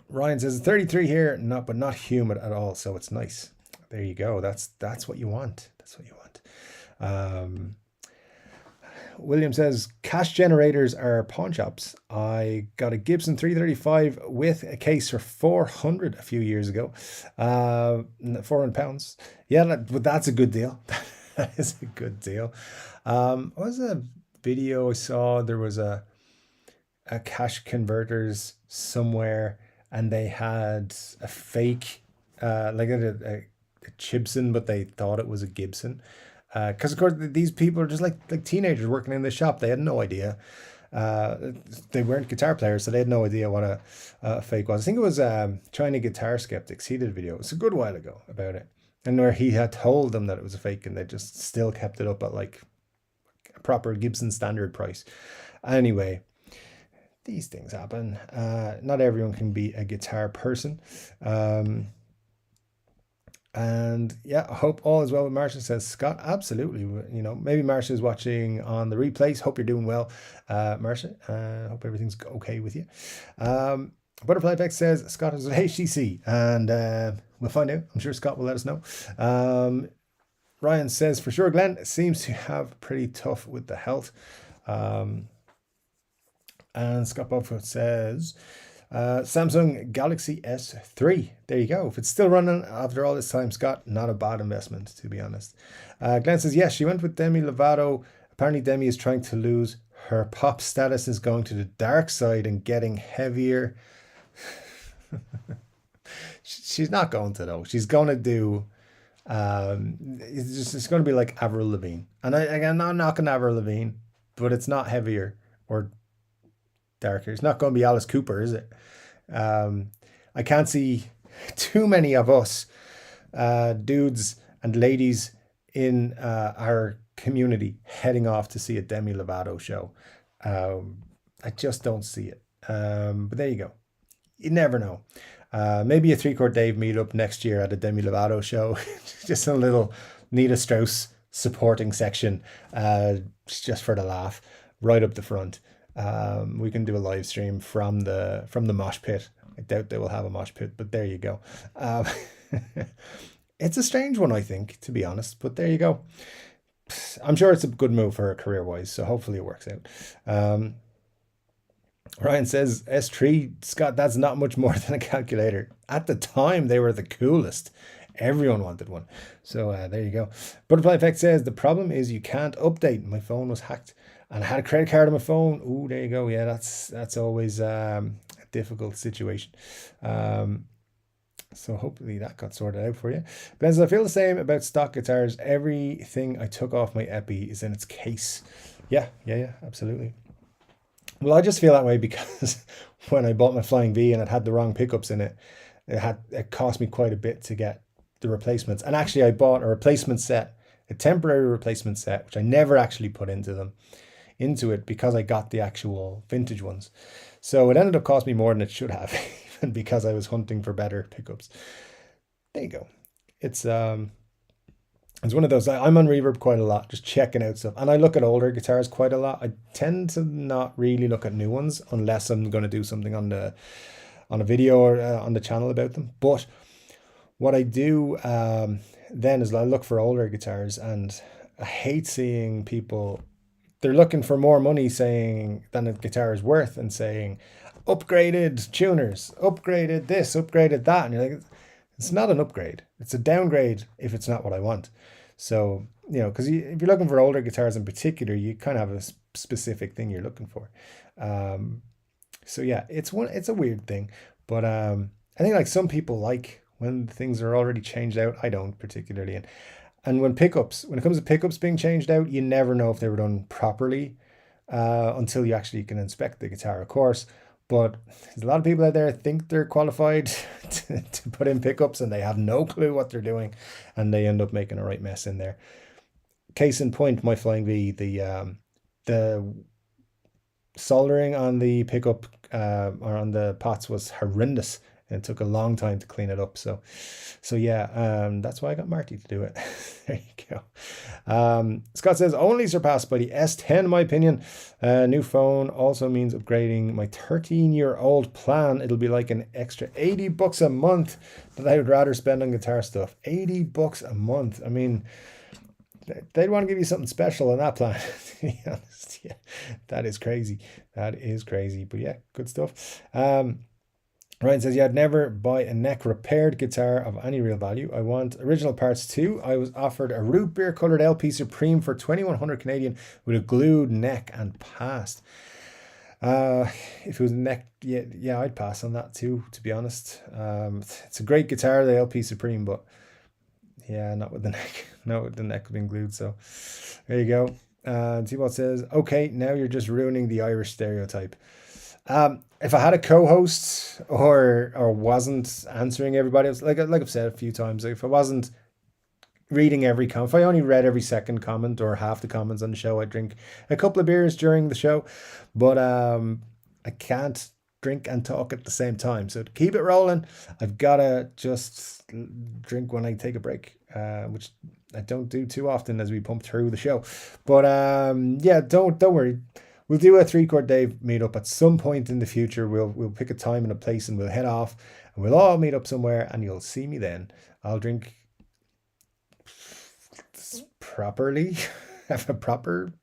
Ryan says 33 here, but not humid at all, so it's nice. There you go. That's what you want. That's what you want. William says cash generators are pawn shops. I got a Gibson 335 with a case for 400 a few years ago. 400 pounds. Yeah, that's a good deal. That is a good deal. What was a video I saw? There was a cash converters somewhere, and they had a fake like a Gibson, but they thought it was a Gibson. Because of course these people are just like teenagers working in the shop. They had no idea. They weren't guitar players, so they had no idea what a fake was. I think it was China Guitar Skeptics. He did a video. It's a good while ago about it, and where he had told them that it was a fake, and they just still kept it up at like a proper Gibson standard price. Anyway, these things happen. Not everyone can be a guitar person. And yeah, I hope all is well with Marsha, says Scott. Absolutely. You know, maybe Marsha is watching on the replays. Hope you're doing well, Marsha. Hope everything's okay with you. Butterfly Effect says Scott is at HTC, and we'll find out. I'm sure Scott will let us know. Ryan says for sure Glenn seems to have pretty tough with the health. And Scott Bobfoot says Samsung Galaxy S3. There you go. If it's still running after all this time, Scott, not a bad investment, to be honest. Glenn says, yes, she went with Demi Lovato. Apparently Demi is trying to lose her pop status, is going to the dark side and getting heavier. She's not going to, though. She's going to do it's going to be like Avril Lavigne. And I'm not knocking Avril Lavigne, but it's not heavier or darker. It's not going to be Alice Cooper, is it? I can't see too many of us dudes and ladies in our community heading off to see a Demi Lovato show. I just don't see it. But there you go. You never know. Maybe a Chord Dave meetup next year at a Demi Lovato show. Just a little Nita Strauss supporting section, just for the laugh, right up the front. We can do a live stream from the mosh pit. I doubt they will have a mosh pit, but there you go. It's a strange one, I think, to be honest, but there you go. I'm sure it's a good move for her career-wise, so hopefully it works out. Ryan says, S3, Scott, that's not much more than a calculator. At the time, they were the coolest. Everyone wanted one. So there you go. Butterfly Effect says, the problem is you can't update. My phone was hacked and I had a credit card on my phone. Ooh, there you go. Yeah, that's always a difficult situation. So hopefully that got sorted out for you. Ben says, I feel the same about stock guitars. Everything I took off my Epi is in its case. Yeah, absolutely. Well, I just feel that way because when I bought my Flying V and it had the wrong pickups in it, it cost me quite a bit to get the replacements. And actually I bought a replacement set, a temporary replacement set, which I never actually put into it because I got the actual vintage ones. So it ended up costing me more than it should have, even because I was hunting for better pickups. There you go. It's one of those, I'm on Reverb quite a lot, just checking out stuff. And I look at older guitars quite a lot. I tend to not really look at new ones unless I'm going to do something on a video or on the channel about them. But what I do then is I look for older guitars, and I hate seeing people, they're looking for more money saying than a guitar is worth and saying, upgraded tuners, upgraded this, upgraded that. And you're like, it's not an upgrade. It's a downgrade if it's not what I want. So, because if you're looking for older guitars in particular, you kind of have a specific thing you're looking for. So yeah, it's a weird thing. But I think like some people like when things are already changed out. I don't particularly. And when it comes to pickups being changed out, you never know if they were done properly until you actually can inspect the guitar, of course. But there's a lot of people out there think they're qualified to put in pickups, and they have no clue what they're doing, and they end up making a right mess in there. Case in point, my Flying V, the soldering on the pickup or on the pots was horrendous. It took a long time to clean it up. So yeah, that's why I got Marty to do it. There you go. Scott says, only surpassed by the S10, in my opinion. New phone also means upgrading my 13-year-old plan. It'll be like an extra $80 a month that I would rather spend on guitar stuff. $80 a month. I mean, they'd want to give you something special on that plan, to be honest. Yeah, that is crazy. That is crazy. But yeah, good stuff. Ryan says, yeah, I'd never buy a neck repaired guitar of any real value. I want original parts too. I was offered a root beer colored LP Supreme for 2,100 Canadian with a glued neck and passed. If it was a neck, yeah, I'd pass on that too, to be honest. It's a great guitar, the LP Supreme, but yeah, not with the neck. Not with the neck being glued. So there you go. T-Bot says, okay, now you're just ruining the Irish stereotype. If I had a co-host or wasn't answering everybody else, like I've said a few times, if I wasn't reading every comment, if I only read every second comment or half the comments on the show, I'd drink a couple of beers during the show. But I can't drink and talk at the same time. So to keep it rolling, I've got to just drink when I take a break, which I don't do too often as we pump through the show. But yeah, don't worry. We'll do a 3-Chord Dave meetup at some point in the future. We'll pick a time and a place and we'll head off and we'll all meet up somewhere and you'll see me then. I'll drink properly. Have a proper...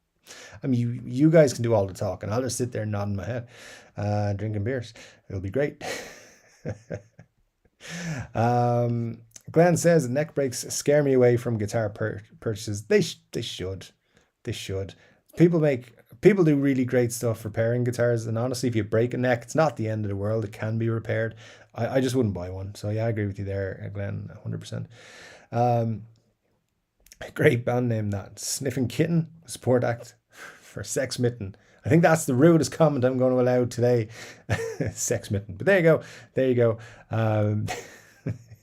I mean, you guys can do all the talking. I'll just sit there nodding my head, drinking beers. It'll be great. Glenn says neck breaks scare me away from guitar purchases. They should. People do really great stuff repairing guitars, and honestly, if you break a neck, it's not the end of the world. It can be repaired. I just wouldn't buy one. So yeah, I agree with you there, Glenn, 100%. Great band name, that. Sniffing Kitten, support act for Sex Mitten. I think that's the rudest comment I'm going to allow today. Sex Mitten. But there you go.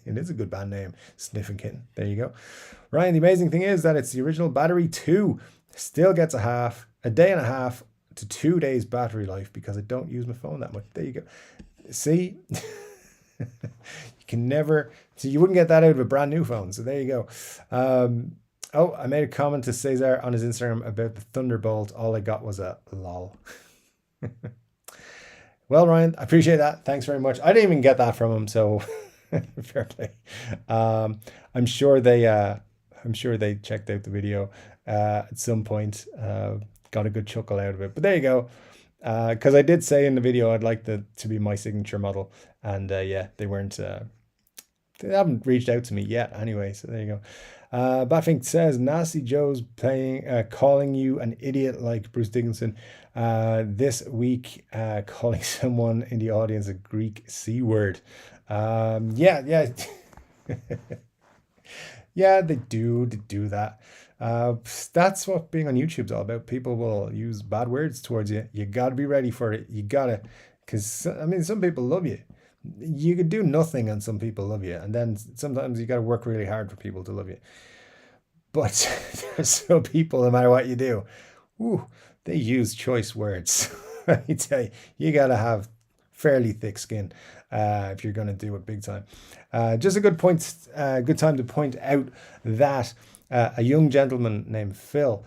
It is a good band name, Sniffing Kitten. There you go. Ryan, the amazing thing is that it's the original battery 2. Still gets a day and a half to 2 days battery life because I don't use my phone that much. There you go. See, you can never, so you wouldn't get that out of a brand new phone. So there you go. I made a comment to Cesar on his Instagram about the Thunderbolt. All I got was a lol. Well, Ryan, I appreciate that. Thanks very much. I didn't even get that from him, so fair play. I'm sure they checked out the video at some point. Got a good chuckle out of it. But there you go. Because I did say in the video I'd like to be my signature model, and yeah, they weren't. They haven't reached out to me yet. Anyway, so there you go. Batfink says Nasty Joe's calling you an idiot like Bruce Dickinson this week, calling someone in the audience a Greek C word. Yeah. Yeah, they do that. That's what being on YouTube's all about. People will use bad words towards you. You got to be ready for it. You got to, because I mean, some people love you. You could do nothing and some people love you. And then sometimes you got to work really hard for people to love you. But there's some people, no matter what you do, they use choice words. Let me tell you, you got to have fairly thick skin if you're going to do it big time. Just a good time to point out that a young gentleman named Phil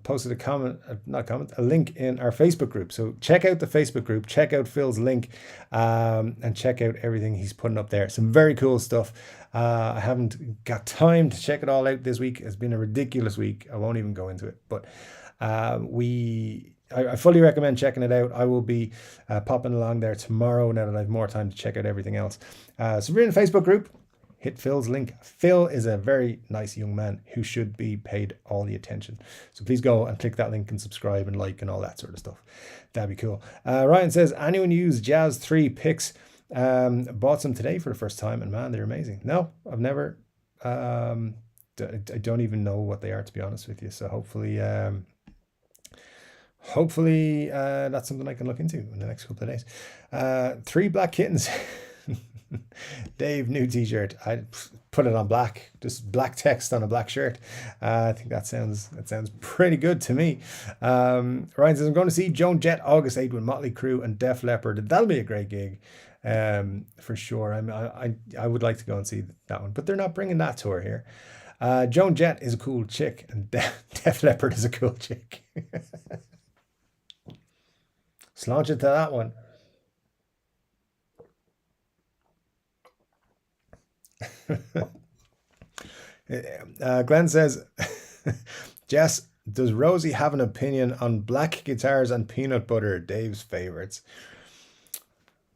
posted a link in our Facebook group. So check out the Facebook group, check out Phil's link, and check out everything he's putting up there. Some very cool stuff. I haven't got time to check it all out this week. It's been a ridiculous week. I won't even go into it, but I fully recommend checking it out. I will be popping along there tomorrow now that I have more time to check out everything else. So if you're in the Facebook group, hit Phil's link. Phil is a very nice young man who should be paid all the attention. So please go and click that link and subscribe and like and all that sort of stuff. That'd be cool. Ryan says, anyone use Jazz 3 picks? Bought some today for the first time and man, they're amazing. No, I've never. I don't even know what they are, to be honest with you. So hopefully hopefully that's something I can look into in the next couple of days. 3 Black Kittens. Dave, new t-shirt. I put it on black, just black text on a black shirt. I think that sounds pretty good to me. Ryan says, I'm going to see Joan Jett August 8th with Motley Crue and Def Leppard. That'll be a great gig, for sure. I would like to go and see that one, but they're not bringing that tour here. Joan Jett is a cool chick, and Def Leppard is a cool chick. Let's launch into that one. Glenn says, Jess, does Rosie have an opinion on black guitars and peanut butter, Dave's favorites?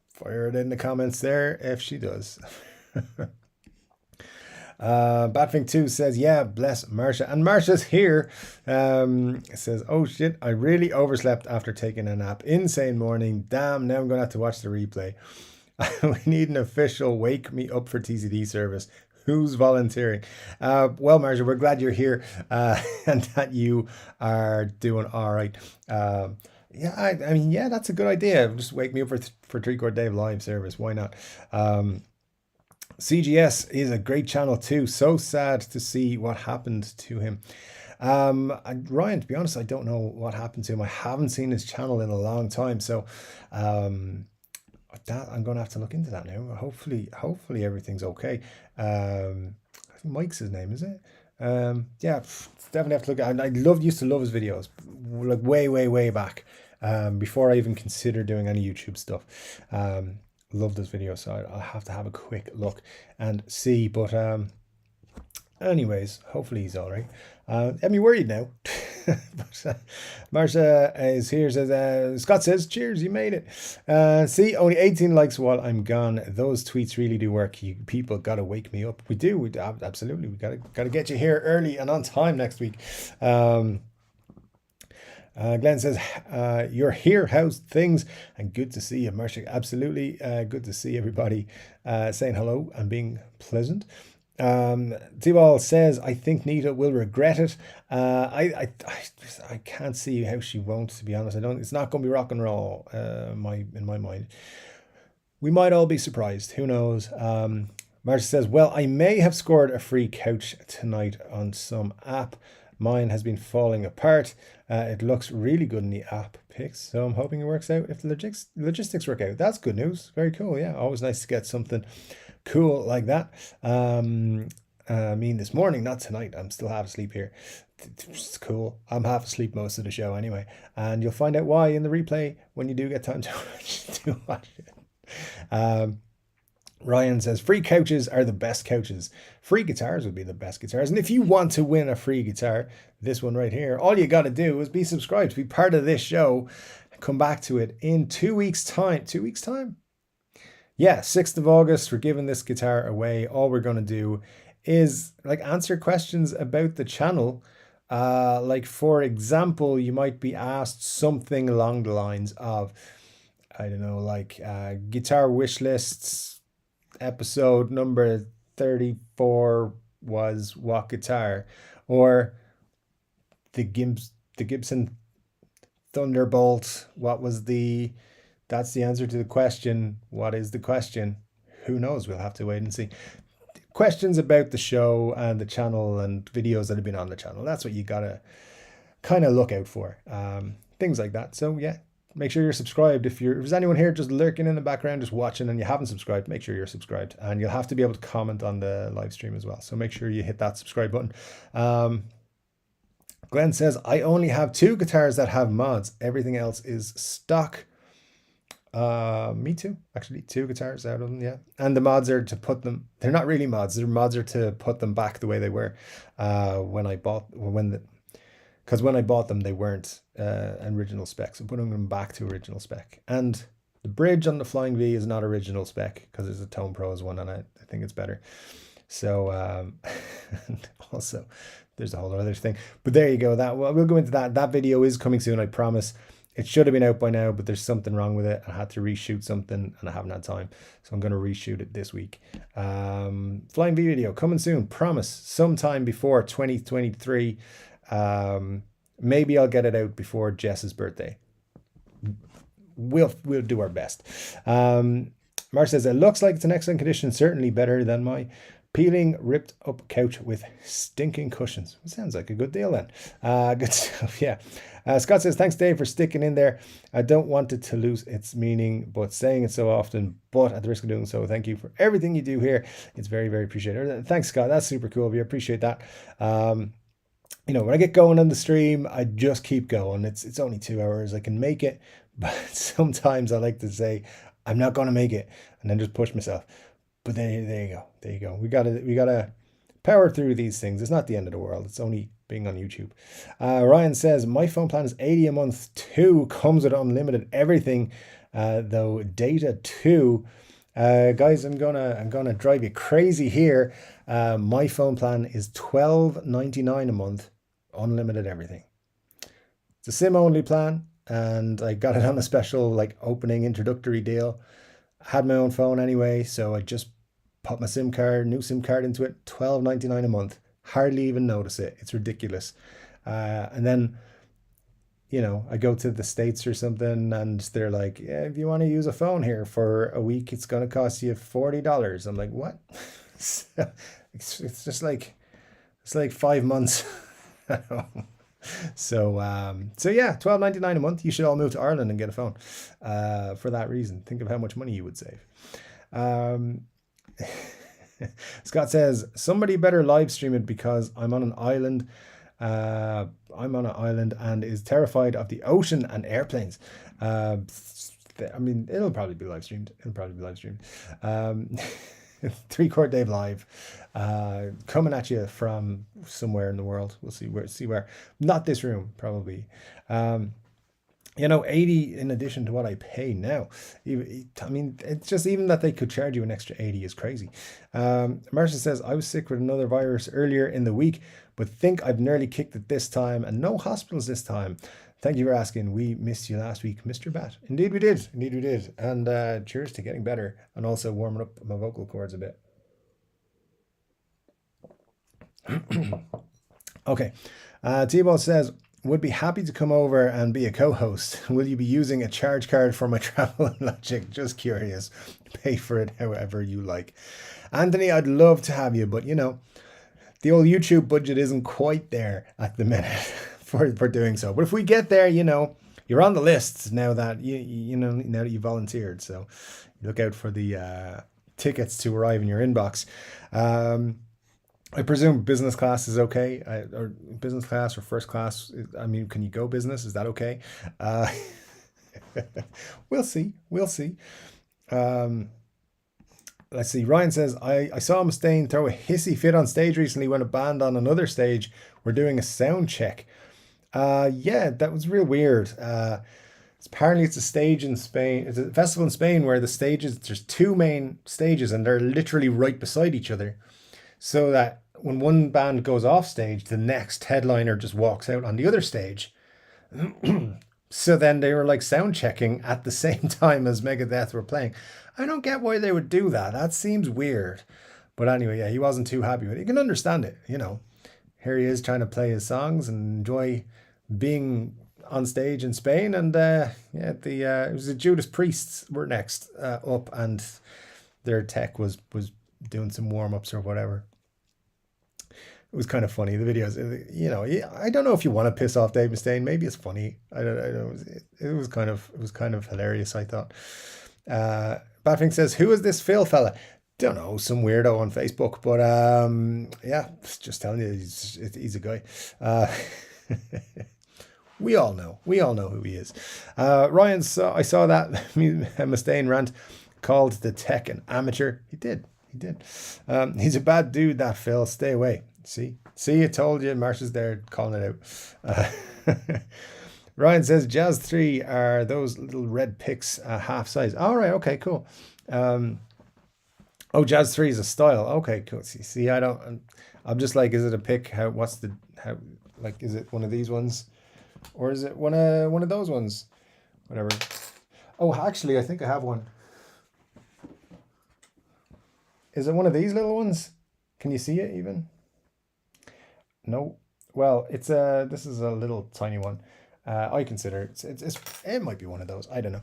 Fire it in the comments there if she does. Batfink2 says, yeah, bless Marsha. And Marsha's here. Says, oh shit, I really overslept after taking a nap. Insane morning. Damn, now I'm going to have to watch the replay. We need an official wake me up for TCD service. Who's volunteering? Well, Marsha, we're glad you're here and that you are doing all right. Yeah, I mean, yeah, that's a good idea. Just wake me up for 3 Chord Dave live service. Why not? CGS is a great channel too. So sad to see what happened to him. Ryan, to be honest, I don't know what happened to him. I haven't seen his channel in a long time. So that I'm going to have to look into that now. Hopefully everything's okay. I think Mike's his name, is it? Yeah, definitely have to look at it. I used to love his videos, like way back, before I even considered doing any YouTube stuff. Love those videos, so I'll have to have a quick look and see. But anyways, hopefully he's all right. I'm worried now. But Marsha is here, says, Scott says, cheers, you made it. See, only 18 likes while I'm gone. Those tweets really do work. You people gotta wake me up. We do, absolutely. We gotta get you here early and on time next week. Glenn says, you're here, how's things? And good to see you, Marsha. Absolutely good to see everybody saying hello and being pleasant. T-Ball says, I think Nita will regret it. I can't see how she won't, to be honest. It's not going to be rock and roll in my mind. We might all be surprised. Who knows? Marcia says, well, I may have scored a free couch tonight on some app. Mine has been falling apart. It looks really good in the app pics, so I'm hoping it works out if the logistics work out. That's good news. Very cool. Yeah, always nice to get something cool like that. I mean, this morning, not tonight. I'm still half asleep here. It's cool. I'm half asleep most of the show anyway, and you'll find out why in the replay when you do get time to watch it. Ryan says, free couches are the best couches. Free guitars would be the best guitars. And if you want to win a free guitar, this one right here, all you got to do is be subscribed, be part of this show. Come back to it in 2 weeks' time. 2 weeks' time? Yeah, 6th of August, we're giving this guitar away. All we're going to do is like answer questions about the channel. Like, for example, you might be asked something along the lines of, I don't know, like guitar wish lists. Episode number 34 was what guitar, or the Gibson Thunderbolt. That's the answer to the question. What is the question? Who knows? We'll have to wait and see. Questions about the show and the channel and videos that have been on the channel. That's what you gotta kind of look out for. Things like that. So yeah. Make sure you're subscribed. If there's anyone here just lurking in the background, just watching, and you haven't subscribed, make sure you're subscribed. And you'll have to be able to comment on the live stream as well. So make sure you hit that subscribe button. Glenn says, I only have 2 guitars that have mods. Everything else is stock. Me too. Actually, 2 guitars out of them, yeah. And the mods are to put them, they're not really mods. Their mods are to put them back the way they were because when I bought them, they weren't original spec. So putting them back to original spec. And the bridge on the Flying V is not original spec because there's a Tone Pros one, and I think it's better. So and also there's a whole other thing. But there you go. We'll go into that. That video is coming soon, I promise. It should have been out by now, but there's something wrong with it. I had to reshoot something and I haven't had time. So I'm going to reshoot it this week. Flying V video coming soon, promise. Sometime before 2023. Maybe I'll get it out before Jess's birthday. We'll do our best. Mark says, it looks like it's in excellent condition, certainly better than my peeling, ripped up couch with stinking cushions. It sounds like a good deal then. Good stuff, yeah. Scott says, thanks, Dave, for sticking in there. I don't want it to lose its meaning, but saying it so often, but at the risk of doing so, thank you for everything you do here. It's very, very appreciated. Thanks, Scott. That's super cool. We appreciate that. You know, when I get going on the stream, I just keep going. It's only 2 hours. I can make it, but sometimes I like to say, I'm not going to make it, and then just push myself. But there you go. There you go. We gotta power through these things. It's not the end of the world. It's only being on YouTube. Ryan says, my phone plan is 80 a month too. Comes with unlimited everything, though data too. Guys, I'm gonna drive you crazy here. My phone plan is $12.99 a month, unlimited everything. It's a SIM only plan, and I got it on a special like opening introductory deal. I had my own phone anyway, so I just put my new SIM card into it. $12.99 a month. Hardly even notice it. It's ridiculous. And then, you know, I go to the States or something, and they're like, yeah, if you want to use a phone here for a week, it's going to cost you $40. I'm like, what? It's just like, it's like 5 months. So yeah, $12.99 a month. You should all move to Ireland and get a phone for that reason. Think of how much money you would save. Scott says, somebody better live stream it because I'm on an island. I'm on an island and is terrified of the ocean and airplanes. I mean, it'll probably be live streamed. Chord Dave live, coming at you from somewhere in the world. We'll see where. Not this room, probably. You know, 80 in addition to what I pay now. I mean, it's just even that they could charge you an extra 80 is crazy. Marcia says, I was sick with another virus earlier in the week, but think I've nearly kicked it this time, and no hospitals this time. Thank you for asking. We missed you last week, Mr. Bat. Indeed we did. And cheers to getting better and also warming up my vocal cords a bit. Okay. T-Ball says, would be happy to come over and be a co-host. Will you be using a charge card for my travel and logic? Just curious. Pay for it however you like. Anthony, I'd love to have you, but you know, the old YouTube budget isn't quite there at the minute for doing so. But if we get there, you know, you're on the list now that now that you volunteered. So look out for the tickets to arrive in your inbox. I presume business class is okay, or business class or first class. I mean, can you go business? Is that okay? We'll see. Let's see. Ryan says, I saw Mustaine throw a hissy fit on stage recently when a band on another stage were doing a sound check. Yeah, that was real weird. Apparently it's a stage in Spain. It's a festival in Spain where there's two main stages and they're literally right beside each other. So that when one band goes off stage, the next headliner just walks out on the other stage. So then they were like sound checking at the same time as Megadeth were playing. I don't get why they would do that. That seems weird. But anyway, yeah, he wasn't too happy with it. You can understand it, you know. Here he is trying to play his songs and enjoy being on stage in Spain. And it was the Judas Priests were next up, and their tech was doing some warm-ups or whatever. It was kind of funny. The videos, you know, I don't know if you want to piss off Dave Mustaine. Maybe it's funny. I don't know. It was kind of hilarious, I thought. Batfink says, who is this Phil fella? Don't know, some weirdo on Facebook, but yeah, just telling you, he's a guy. We all know who he is. Ryan, I saw that Mustaine rant called the tech an amateur. He did. He's a bad dude, that Phil. Stay away. See, I told you. Marcia's there calling it out. Ryan says, Jazz 3 are those little red picks half size. All right, okay, cool. Oh, Jazz 3 is a style. Okay, cool. See, I'm just like, is it a pick? Is it one of these ones? Or is it one of those ones? Whatever. Oh, actually, I think I have one. Is it one of these little ones? Can you see it even? No. Well, this is a little tiny one. I consider it might be one of those. I don't know.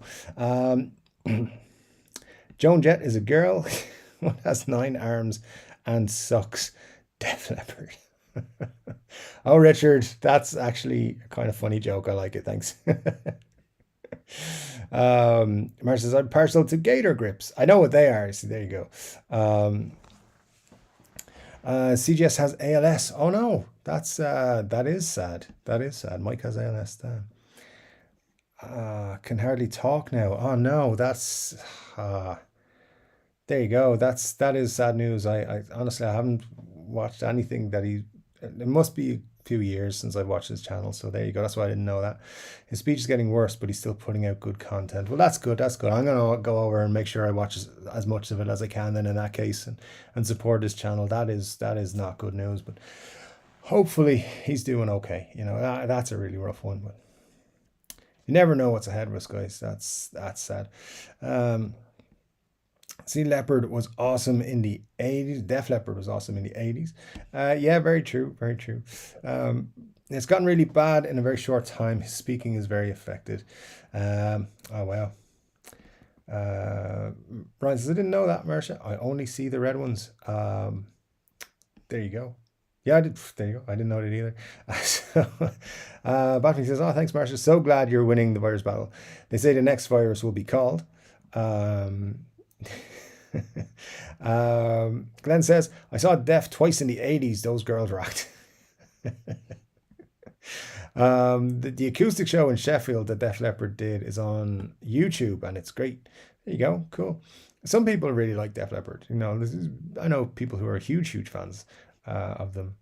Joan Jett is a girl. One has 9 arms and sucks. Def Leppard. Oh, Richard, that's actually a kind of funny joke. I like it. Thanks. Mark says, I'm partial to gator grips. I know what they are. See, there you go. CGS has ALS. Oh no, that is sad. That is sad. Mike has ALS. Damn. Can hardly talk now. Oh no, that's there you go. That is sad news. I honestly I haven't watched anything that he. It must be a few years since I watched his channel. So there you go. That's why I didn't know that. His speech is getting worse, but he's still putting out good content. Well, that's good. That's good. I'm gonna go over and make sure I watch as much of it as I can. Then in that case, and support his channel. That is not good news, but hopefully he's doing okay. You know that's a really rough one, but you never know what's ahead of us, guys. That's sad. Sea Leopard was awesome in the 80s. Def Leppard was awesome in the 80s. Yeah, very true. Very true. It's gotten really bad in a very short time. His speaking is very affected. Oh, wow. Ryan says, I didn't know that, Marcia. I only see the red ones. There you go. Yeah, I did. There you go. I didn't know that either. So, Batman says, oh, thanks, Marcia. So glad you're winning the virus battle. They say the next virus will be called. Glenn says, I saw Def twice in the 80s. Those girls rocked. The acoustic show in Sheffield that Def Leppard did is on YouTube and it's great. There you go. Cool. Some people really like Def Leppard. You know, I know people who are huge, huge fans of them.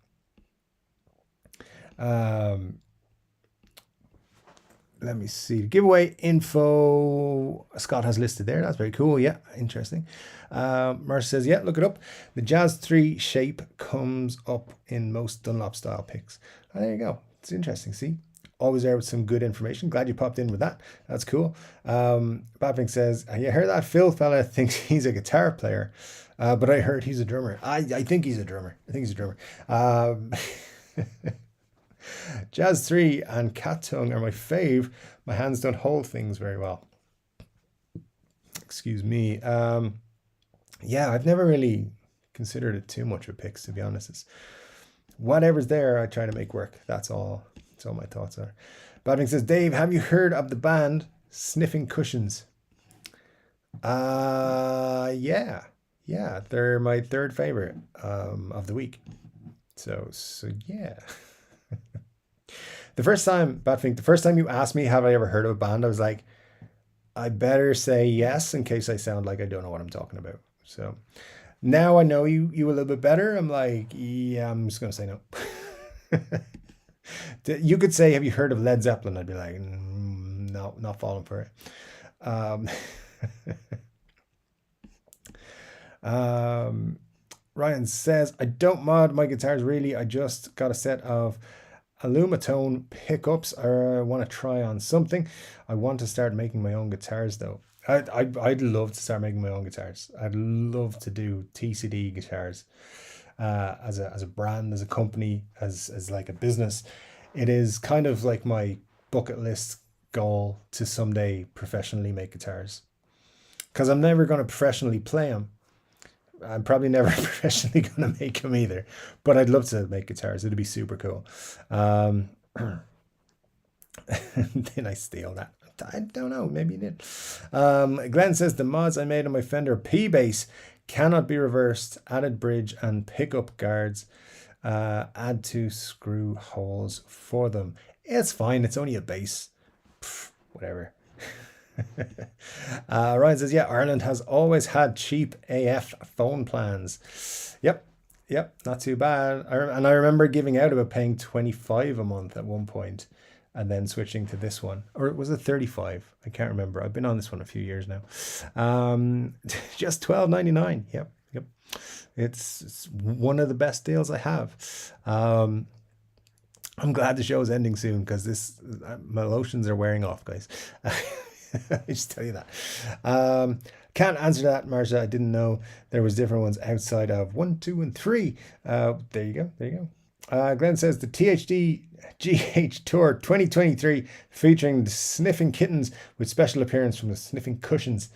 Let me see. Giveaway info Scott has listed there. That's very cool. Yeah, interesting. Mercer says, yeah, look it up. The Jazz 3 shape comes up in most Dunlop style picks. Oh, there you go. It's interesting. See, always there with some good information. Glad you popped in with that. That's cool. Badvink says, you heard that Phil fella thinks he's a guitar player, but I heard he's a drummer. I think he's a drummer. I think he's a drummer. Jazz 3 and Cat Tongue are my fave. My hands don't hold things very well. Excuse me. Yeah, I've never really considered it too much of picks, to be honest. It's whatever's there, I try to make work. That's all my thoughts are. Badving says, Dave, have you heard of the band Sniffing Cushions? Yeah, they're my third favorite of the week. So yeah. The first time you asked me, have I ever heard of a band, I was like, I better say yes in case I sound like I don't know what I'm talking about. So now I know you a little bit better. I'm like, yeah, I'm just going to say no. You could say, have you heard of Led Zeppelin? I'd be like, no, not falling for it. Ryan says, I don't mod my guitars really. I just got a set of Alumatone pickups. I want to try on something. I want to start making my own guitars though. I'd love to start making my own guitars. I'd love to do TCD guitars as a brand, as a company, as like a business. It is kind of like my bucket list goal to someday professionally make guitars, because I'm never going to professionally play them. I'm probably never professionally going to make them either, but I'd love to make guitars. It'd be super cool. Did I steal that? I don't know. Maybe you did. Glenn says, the mods I made on my Fender P-Bass cannot be reversed. Added bridge and pickup guards. Add 2 screw holes for them. It's fine. It's only a bass. Whatever. Ryan says, yeah, Ireland has always had cheap AF phone plans. Yep, not too bad. And I remember giving out about paying 25 a month at one point and then switching to this one. Or was it 35? I can't remember. I've been on this one a few years now. Just $12.99. Yep. It's one of the best deals I have. I'm glad the show is ending soon because my lotions are wearing off, guys. I just tell you that. Can't answer that, Marcia. I didn't know there was different ones outside of 1, 2, and 3. There you go. Glenn says the THD GH Tour 2023 featuring the Sniffing Kittens with special appearance from the Sniffing Cushions.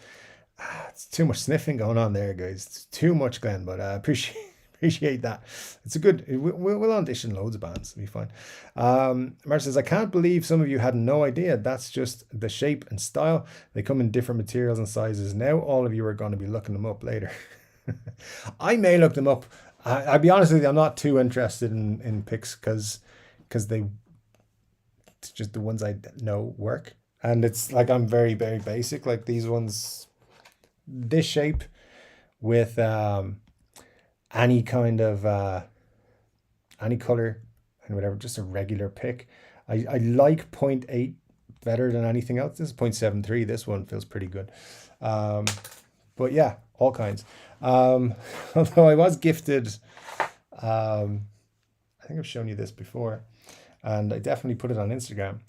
It's too much sniffing going on there, guys. It's too much, Glenn, but I appreciate that. It's a good, we'll audition loads of bands. It'll be fine. Mark says, I can't believe some of you had no idea. That's just the shape and style. They come in different materials and sizes. Now all of you are going to be looking them up later. I may look them up. I'll be honest with you, I'm not too interested in picks because it's just the ones I know work. And it's like, I'm very, very basic. Like these ones, this shape with any kind of any color and whatever, just a regular pick. I like 0.8 better than anything else. This is 0.73. This one feels pretty good. But yeah, all kinds. Although I was gifted, I think I've shown you this before, and I definitely put it on Instagram.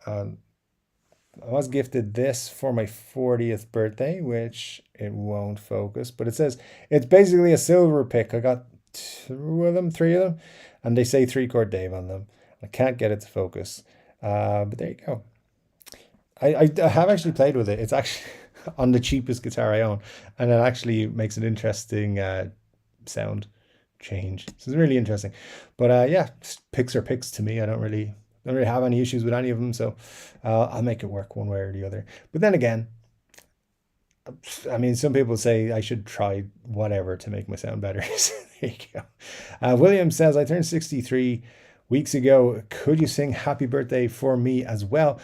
I was gifted this for my 40th birthday, which it won't focus, but it says it's basically a silver pick. I got three of them, and they say 3 Chord Dave on them. I can't get it to focus, but there you go. I have actually played with it. It's actually on the cheapest guitar I own, and it actually makes an interesting sound change. So it's really interesting. But yeah, picks are picks to me. I don't really have any issues with any of them, so I'll make it work one way or the other. But then again, I mean, some people say I should try whatever to make my sound better. So there you go. William says, I turned 63 weeks ago. Could you sing happy birthday for me as well?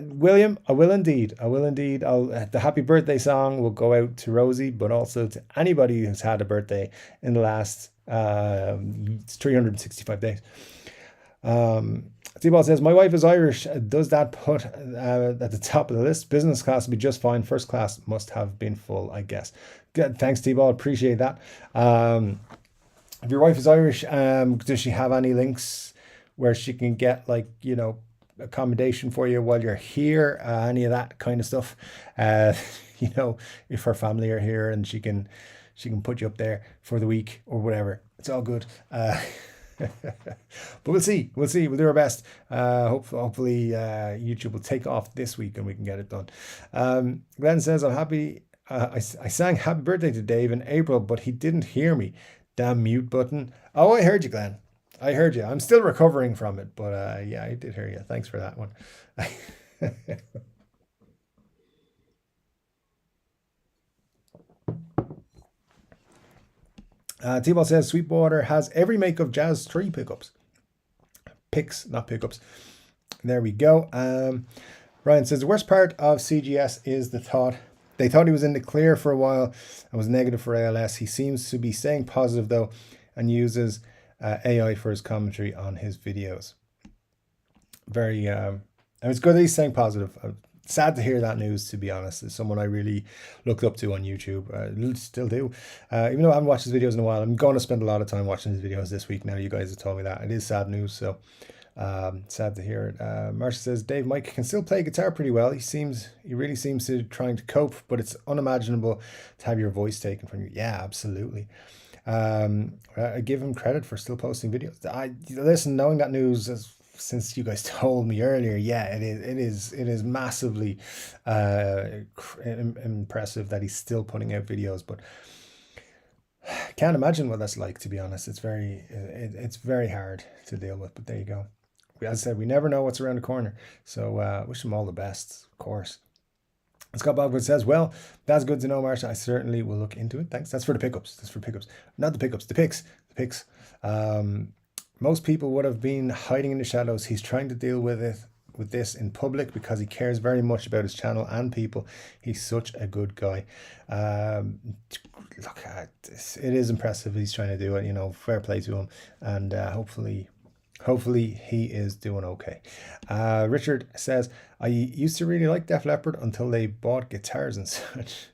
William, I will indeed. The happy birthday song will go out to Rosie, but also to anybody who's had a birthday in the last 365 days. T-Ball says, my wife is Irish. Does that put at the top of the list? Business class will be just fine. First class must have been full, I guess. Good. Thanks, T-Ball. Appreciate that. If your wife is Irish, does she have any links where she can get, like, you know, accommodation for you while you're here? Any of that kind of stuff? You know, if her family are here and she can put you up there for the week or whatever. It's all good. But we'll see. We'll do our best. Hopefully YouTube will take off this week and we can get it done. Glenn says, I'm happy. I sang happy birthday to Dave in April, but he didn't hear me. Damn mute button. Oh, I heard you, Glenn. I heard you. I'm still recovering from it, but yeah, I did hear you. Thanks for that one. T-Ball says Sweetwater has every make of Jazz 3 pickups. Picks, not pickups. There we go. Ryan says the worst part of CGS is the thought. They thought he was in the clear for a while and was negative for ALS. He seems to be staying positive though and uses AI for his commentary on his videos. Very, it's good that he's staying positive. Sad to hear that news, to be honest. It's someone I really looked up to on YouTube. Still do. Even though I haven't watched his videos in a while, I'm going to spend a lot of time watching his videos this week now. You guys have told me that. It is sad news, so sad to hear it. Marcia says, Dave Mike can still play guitar pretty well. He really seems to trying to cope, but it's unimaginable to have your voice taken from you. Yeah, absolutely. I give him credit for still posting videos. Listen, knowing that news since you guys told me earlier, yeah, it is massively impressive that he's still putting out videos, but can't imagine what that's like, to be honest. It's very hard to deal with, but there you go. As I said, we never know what's around the corner, so wish him all the best, of course. Scott Bogwood says, well, that's good to know, Marsha. I certainly will look into it. Thanks. That's for the pickups. Not the pickups, the picks. Most people would have been hiding in the shadows. He's trying to deal with this in public because he cares very much about his channel and people. He's such a good guy. Look at this. It is impressive he's trying to do it. You know, fair play to him. And hopefully he is doing okay. Richard says, I used to really like Def Leppard until they bought guitars and such.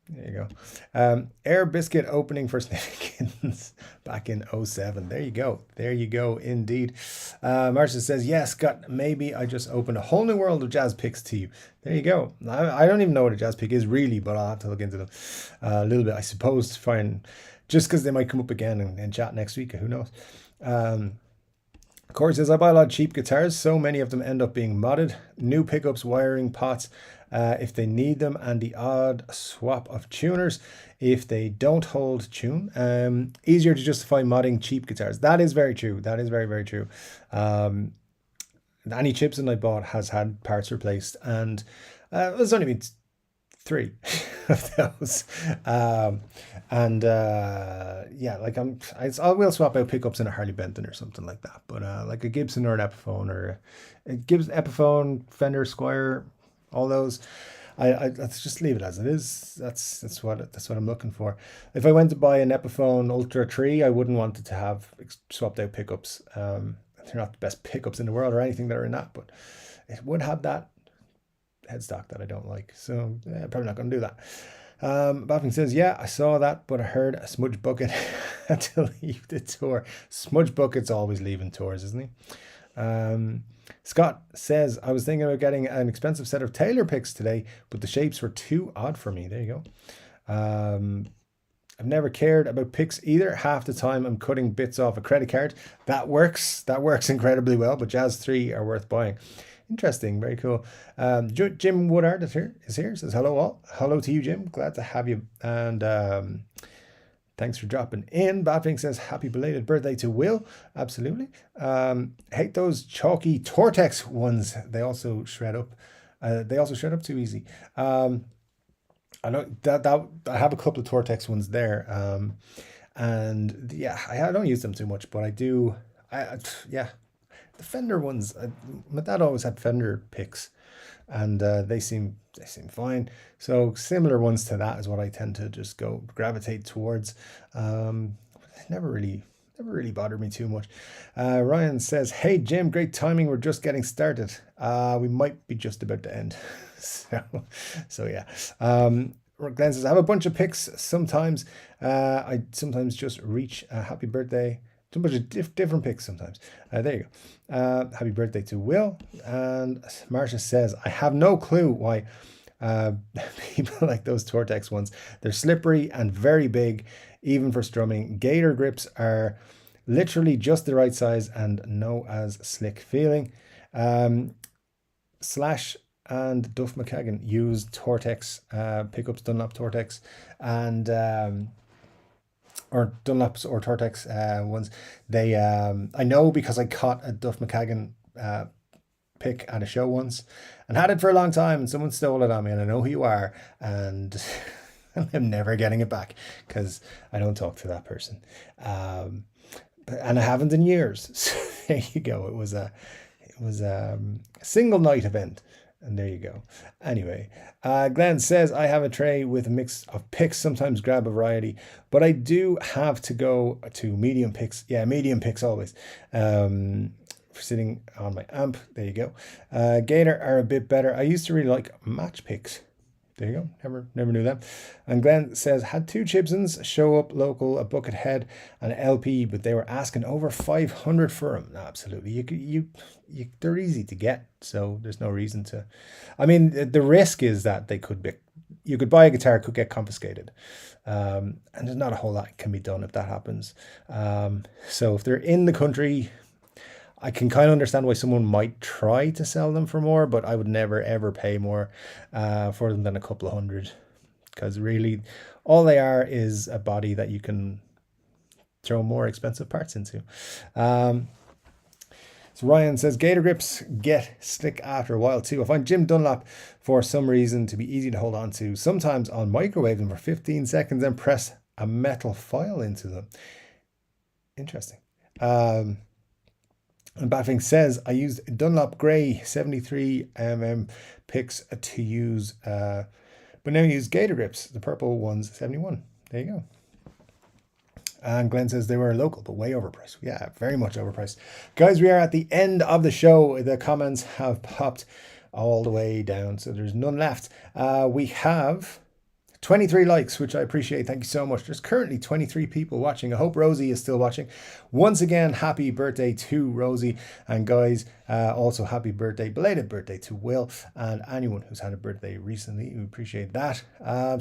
There you go. Air Biscuit opening for Sniffing Kittens back in 07. There you go indeed. Marcia says, yes, Scott, maybe I just opened a whole new world of jazz picks to you. There you go. I don't even know what a jazz pick is really, but I'll have to look into them a little bit, I suppose, to find, just because they might come up again and chat next week. Who knows? Corey says, I buy a lot of cheap guitars. So many of them end up being modded. New pickups, wiring, pots, if they need them, and the odd swap of tuners if they don't hold tune. Easier to justify modding cheap guitars. That is very true. That is very, very true. Any Gibson I bought has had parts replaced, and it's only been 3 of those. Yeah, like I will swap out pickups in a Harley Benton or something like that, but like a Gibson or an Epiphone or a Gibson, Epiphone, Fender, Squire, all those, I let's just leave it as it is. That's what I'm looking for. If I went to buy an Epiphone Ultra 3, I wouldn't want it to have swapped out pickups. They're not the best pickups in the world or anything that are in that, but it would have that headstock that I don't like, so yeah, probably not going to do that. Baffing says, yeah, I saw that, but I heard a Smudge Bucket had to leave the tour. Smudge Bucket's always leaving tours, isn't he? Scott says, I was thinking about getting an expensive set of Taylor picks today, but the shapes were too odd for me. There you go. I've never cared about picks either. Half the time I'm cutting bits off a credit card. That works incredibly well, but Jazz 3 are worth buying. Interesting, very cool. Jim Woodard is here. Says hello all. Hello to you, Jim. Glad to have you. And thanks for dropping in. Badfink says happy belated birthday to Will. Absolutely. Hate those chalky Tortex ones. They also shred up. Too easy. I know that I have a couple of Tortex ones there. And yeah, I don't use them too much, but I do. Yeah. The Fender ones, my dad always had Fender picks, and they seem fine. So similar ones to that is what I tend to just gravitate towards. It never really bothered me too much. Ryan says, hey Jim, great timing. We're just getting started. We might be just about to end. so yeah. Glenn says, I have a bunch of picks. Sometimes I sometimes just reach a happy birthday. A bunch of different picks sometimes. There you go. Happy birthday to Will. And Marsha says, I have no clue why people like those Tortex ones. They're slippery and very big, even for strumming. Gator grips are literally just the right size and no as slick feeling. Slash and Duff McKagan use Tortex pickups, Dunlop Tortex, and or Dunlops or Tortex ones. They I know because I caught a Duff McKagan pick at a show once and had it for a long time, and someone stole it on me, and I know who you are, and I'm never getting it back because I don't talk to that person, and I haven't in years. So there you go. It was a single night event. And there you go. Anyway, Glenn says, I have a tray with a mix of picks, sometimes grab a variety, but I do have to go to medium picks. Yeah, medium picks always. For sitting on my amp. There you go. Gator are a bit better. I used to really like match picks. There you go. Never knew that. And Glenn says, had 2 Gibsons show up local, a Buckethead and an LP, but they were asking over 500 for them. No, absolutely. They're easy to get, so there's no reason to. I mean, the risk is that you could buy a guitar, it could get confiscated. And there's not a whole lot can be done if that happens. So if they're in the country, I can kind of understand why someone might try to sell them for more, but I would never ever pay more for them than a couple of hundred, because really all they are is a body that you can throw more expensive parts into. So Ryan says, Gator grips get slick after a while too. I find Jim Dunlop for some reason to be easy to hold on to. Sometimes I'll microwave them for 15 seconds and press a metal file into them. Interesting. And Baffing says, I used Dunlop Grey 73mm picks to use, but now I use Gator grips, the purple ones, 71. There you go. And Glenn says they were local, but way overpriced. Yeah, very much overpriced. Guys, we are at the end of the show. The comments have popped all the way down, so there's none left. We have 23 likes, which I appreciate. Thank you so much. There's currently 23 people watching. I hope Rosie is still watching. Once again, happy birthday to Rosie. And guys, also happy birthday, belated birthday to Will and anyone who's had a birthday recently. We appreciate that.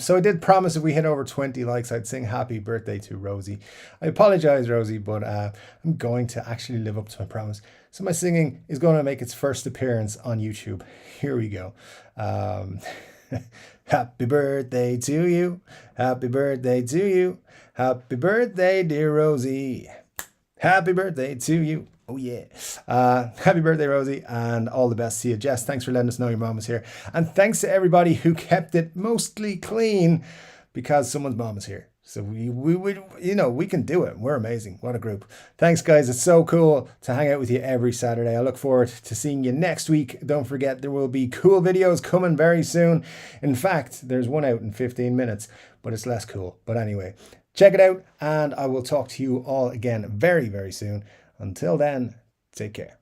So I did promise if we hit over 20 likes, I'd sing happy birthday to Rosie. I apologize, Rosie, but I'm going to actually live up to my promise. So my singing is going to make its first appearance on YouTube. Here we go. Happy birthday to you. Happy birthday to you. Happy birthday, dear Rosie. Happy birthday to you. Oh, yeah. Happy birthday, Rosie, and all the best to you. Jess, thanks for letting us know your mom was here. And thanks to everybody who kept it mostly clean because someone's mom is here. So we can do it. We're amazing. What a group. Thanks, guys. It's so cool to hang out with you every Saturday. I look forward to seeing you next week. Don't forget, there will be cool videos coming very soon. In fact, there's one out in 15 minutes, but it's less cool. But anyway, check it out, and I will talk to you all again very, very soon. Until then, take care.